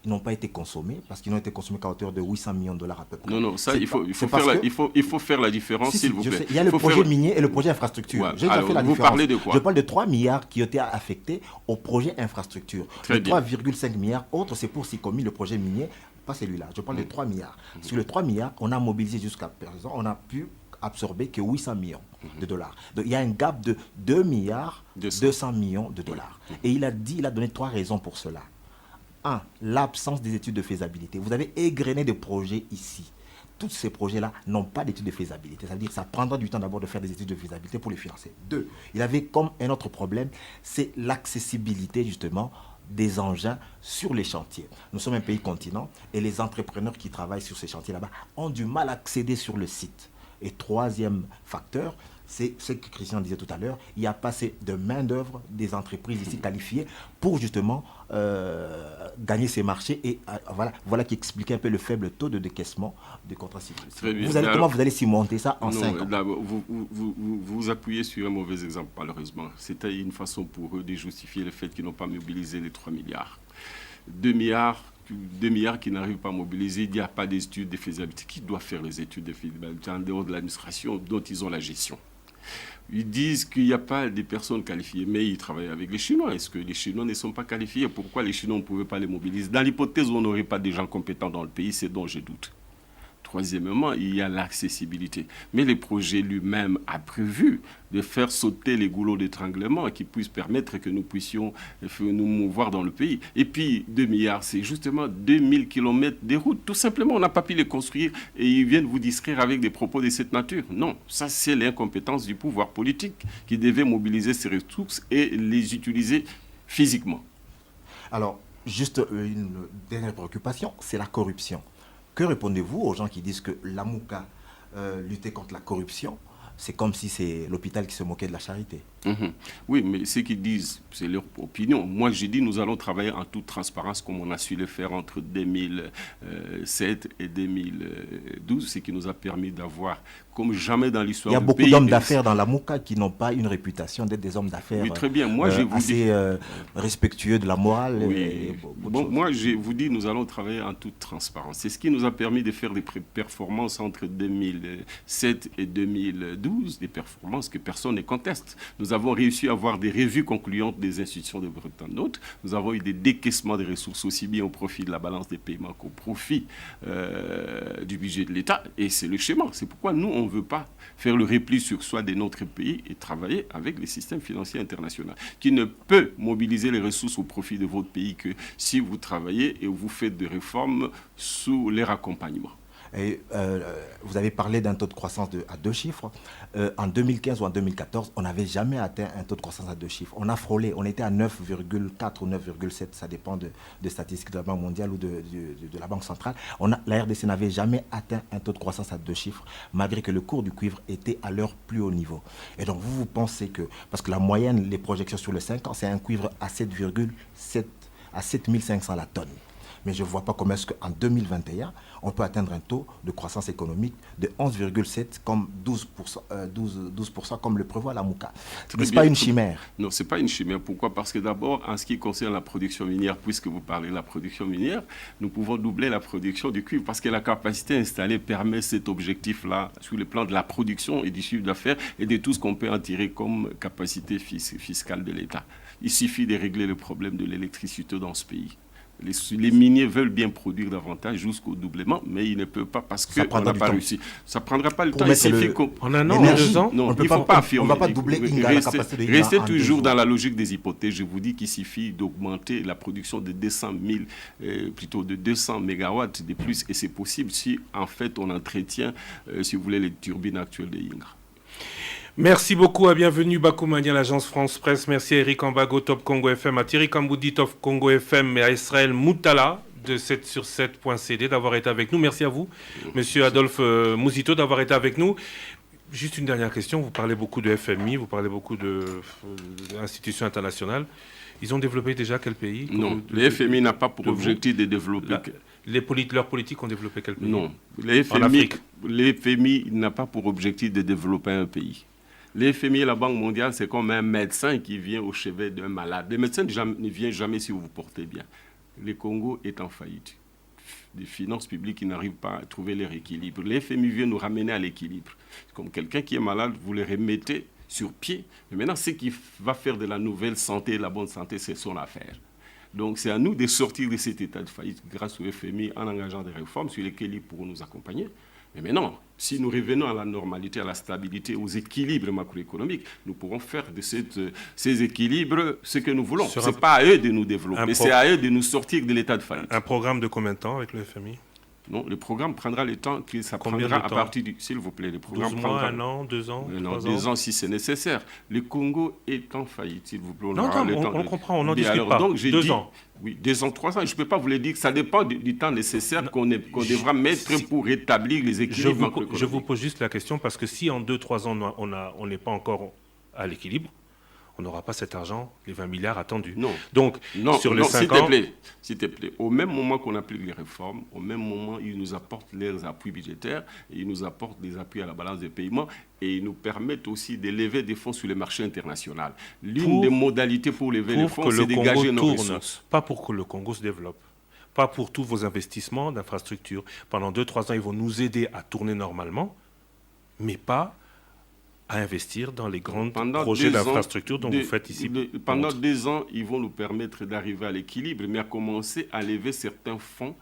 ils n'ont pas été consommés parce qu'ils n'ont été consommés qu'à hauteur de 800 millions $. À peu près. Non, ça, il faut faire la différence, s'il vous plaît. Il y a le projet minier et le projet infrastructure. Ouais. Alors, vous parlez de quoi? Je parle de 3 milliards qui ont été affectés au projet infrastructure. Très bien. 3,5 milliards autres, c'est pour Sicomine, le projet minier, pas celui-là. Je parle de 3 milliards. Sur les 3 milliards, on a mobilisé jusqu'à présent, on a pu absorber que 800 millions $. Donc il y a un gap de 2 milliards 200 millions $. Et il a donné 3 raisons pour cela. 1. L'absence des études de faisabilité. Vous avez égrené des projets ici. Tous ces projets-là n'ont pas d'études de faisabilité. Ça veut dire que ça prendra du temps d'abord de faire des études de faisabilité pour les financer. 2. Il avait comme un autre problème, c'est l'accessibilité justement des engins sur les chantiers. Nous sommes un pays continent et les entrepreneurs qui travaillent sur ces chantiers là-bas ont du mal à accéder sur le site. Et 3e facteur, c'est ce que Christian disait tout à l'heure, il y a pas assez de main-d'œuvre des entreprises ici qualifiées pour justement gagner ces marchés. Et voilà qui explique un peu le faible taux de décaissement des contrats civils. Comment vous allez cimenter ça en 5 ans? Vous appuyez sur un mauvais exemple, malheureusement. C'était une façon pour eux de justifier le fait qu'ils n'ont pas mobilisé les 3 milliards. 2 milliards qui n'arrivent pas à mobiliser, il n'y a pas d'études de faisabilité. Qui doit faire les études de faisabilité en dehors de l'administration dont ils ont la gestion? Ils disent qu'il n'y a pas de personnes qualifiées, mais ils travaillent avec les Chinois. Est-ce que les Chinois ne sont pas qualifiés? Pourquoi les Chinois ne pouvaient pas les mobiliser? Dans l'hypothèse où on n'aurait pas des gens compétents dans le pays, c'est dont je doute. Troisièmement, il y a l'accessibilité. Mais le projet lui-même a prévu de faire sauter les goulots d'étranglement qui puissent permettre que nous puissions nous mouvoir dans le pays. Et puis, 2 milliards, c'est justement 2000 km de routes. Tout simplement, on n'a pas pu les construire et ils viennent vous distraire avec des propos de cette nature. Non, ça c'est l'incompétence du pouvoir politique qui devait mobiliser ces ressources et les utiliser physiquement. Alors, juste une dernière préoccupation, c'est la corruption. Que répondez-vous aux gens qui disent que l'AMUCA lutter contre la corruption, c'est comme si c'est l'hôpital qui se moquait de la charité? Oui, mais ce qu'ils disent, c'est leur opinion. Moi, j'ai dit, nous allons travailler en toute transparence comme on a su le faire entre 2007 et 2012, ce qui nous a permis d'avoir, comme jamais dans l'histoire du pays... Il y a beaucoup d'hommes d'affaires dans la MOUCA qui n'ont pas une réputation d'être des hommes d'affaires très bien. Moi, assez respectueux de la morale. Oui. Moi, je vous dis, nous allons travailler en toute transparence. C'est ce qui nous a permis de faire des performances entre 2007 et 2012, des performances que personne ne conteste. Nous avons réussi à avoir des revues concluantes des institutions de Bretton Woods. Nous avons eu des décaissements de ressources aussi bien au profit de la balance des paiements qu'au profit du budget de l'État. Et c'est le schéma. C'est pourquoi nous, on ne veut pas faire le repli sur soi de notre pays et travailler avec le système financier international qui ne peut mobiliser les ressources au profit de votre pays que si vous travaillez et vous faites des réformes sous leur accompagnement. Et, vous avez parlé d'un taux de croissance à 2 chiffres. En 2015 ou en 2014, on n'avait jamais atteint un taux de croissance à 2 chiffres. On a frôlé, on était à 9,4 ou 9,7, ça dépend de statistiques de la Banque mondiale ou de la Banque centrale. La RDC n'avait jamais atteint un taux de croissance à 2 chiffres, malgré que le cours du cuivre était à leur plus haut niveau. Et donc vous pensez que, parce que la moyenne, les projections sur les 5 ans, c'est un cuivre à 7,500 la tonne. Mais je ne vois pas comment est-ce qu'en 2021, on peut atteindre un taux de croissance économique de 11,7 comme 12% comme le prévoit la MOUCA. Ce n'est pas une chimère. Non, ce n'est pas une chimère. Pourquoi? Parce que d'abord, en ce qui concerne la production minière, puisque vous parlez de la production minière, nous pouvons doubler la production du cuivre parce que la capacité installée permet cet objectif-là sur le plan de la production et du chiffre d'affaires et de tout ce qu'on peut en tirer comme capacité fiscale de l'État. Il suffit de régler le problème de l'électricité dans ce pays. Les miniers veulent bien produire davantage jusqu'au doublement, mais ils ne peuvent pas parce qu'on n'a pas réussi. Ça ne prendra pas le temps. En un an, en 2 ans, non, il ne faut pas affirmer. On ne va pas doubler la capacité de Inga. Restez toujours dans la logique des hypothèses. Je vous dis qu'il suffit d'augmenter la production de 200 mégawatts de plus. Et c'est possible si, en fait, on entretient, si vous voulez, les turbines actuelles de Inga. Merci beaucoup, à bienvenue Bakoumania, l'agence France Presse. Merci à Eric Ambago, Top Congo FM, à Thierry Kamboudi, Top Congo FM et à Israël Moutala de 7sur7.cd d'avoir été avec nous. Merci à vous, monsieur Adolphe Mouzito, d'avoir été avec nous. Juste une dernière question, vous parlez beaucoup de FMI, vous parlez beaucoup d'institutions internationales. Ils ont développé déjà quel pays? Non, le FMI n'a pas pour objectif de développer... Leurs politiques ont développé quel pays? Non, en Afrique. Le FMI n'a pas pour objectif de développer un pays. Le FMI et la Banque mondiale, c'est comme un médecin qui vient au chevet d'un malade. Le médecin ne vient jamais si vous vous portez bien. Le Congo est en faillite. Des finances publiques qui n'arrivent pas à trouver leur équilibre. Le FMI vient nous ramener à l'équilibre. Comme quelqu'un qui est malade, vous le remettez sur pied. Mais maintenant, ce qui va faire de la nouvelle santé et de la bonne santé, c'est son affaire. Donc, c'est à nous de sortir de cet état de faillite grâce au FMI en engageant des réformes sur lesquelles ils pourront nous accompagner. Mais maintenant, si nous revenons à la normalité, à la stabilité, aux équilibres macroéconomiques, nous pourrons faire de ces équilibres ce que nous voulons. Ce n'est pas à eux de nous développer, c'est à eux de nous sortir de l'état de faillite. Un programme de combien de temps avec le FMI? Non, le programme prendra le temps que ça prendra à partir du... S'il vous plaît, le programme 12 mois, 1 an, 2 ans, 2 ans si c'est nécessaire. Le Congo est en faillite, s'il vous plaît. On comprend, on n'en discute pas. Donc, 2 ans. Oui, 2 ans, 3 ans. Je ne peux pas vous le dire. Ça dépend du temps nécessaire qu'on devra mettre pour rétablir les équilibres. Je vous pose juste la question parce que si en 2-3 ans, on n'est pas encore à l'équilibre, on n'aura pas cet argent, les 20 milliards attendus. Non. Donc, sur les 5 ans... S'il te plaît, au même moment qu'on applique les réformes, au même moment, ils nous apportent leurs appuis budgétaires, et ils nous apportent des appuis à la balance des paiements, et ils nous permettent aussi de lever des fonds sur les marchés internationaux. L'une des modalités pour lever les fonds, c'est dégager nos ressources. Pas pour que le Congo se développe. Pas pour tous vos investissements d'infrastructures. Pendant 2-3 ans, ils vont nous aider à tourner normalement, mais pas à investir dans les grands projets d'infrastructure dont vous faites ici. Pendant 2 ans, ils vont nous permettre d'arriver à l'équilibre, mais à commencer à lever certains fonds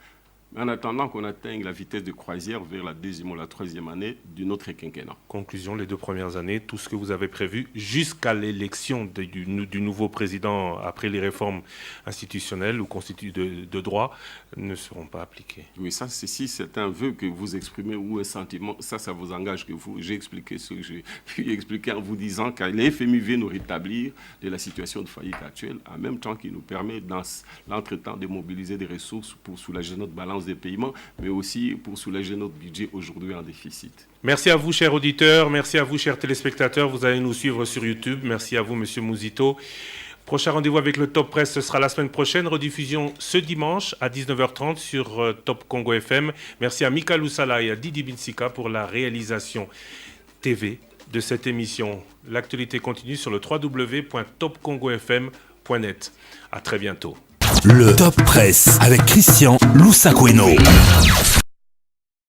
Mais en attendant qu'on atteigne la vitesse de croisière vers la 2e ou la 3e année de notre quinquennat. Conclusion, les 2 premières années, tout ce que vous avez prévu jusqu'à l'élection du nouveau président après les réformes institutionnelles ou de droit ne seront pas appliquées. Oui, ça, si c'est un vœu que vous exprimez ou un sentiment, ça vous engage que vous. J'ai expliqué ce que j'ai pu expliquer en vous disant que les FMI veut nous rétablir de la situation de faillite actuelle, en même temps qu'il nous permet dans l'entretemps de mobiliser des ressources pour soulager notre balance des paiements, mais aussi pour soulager notre budget aujourd'hui en déficit. Merci à vous, chers auditeurs. Merci à vous, chers téléspectateurs. Vous allez nous suivre sur YouTube. Merci à vous, Monsieur Mouzito. Prochain rendez-vous avec le Top Presse, ce sera la semaine prochaine. Rediffusion ce dimanche à 19h30 sur Top Congo FM. Merci à Mika Loussala et à Didi Binsika pour la réalisation TV de cette émission. L'actualité continue sur le www.topcongofm.net. À très bientôt. Le Top Presse avec Christian Loussakweno.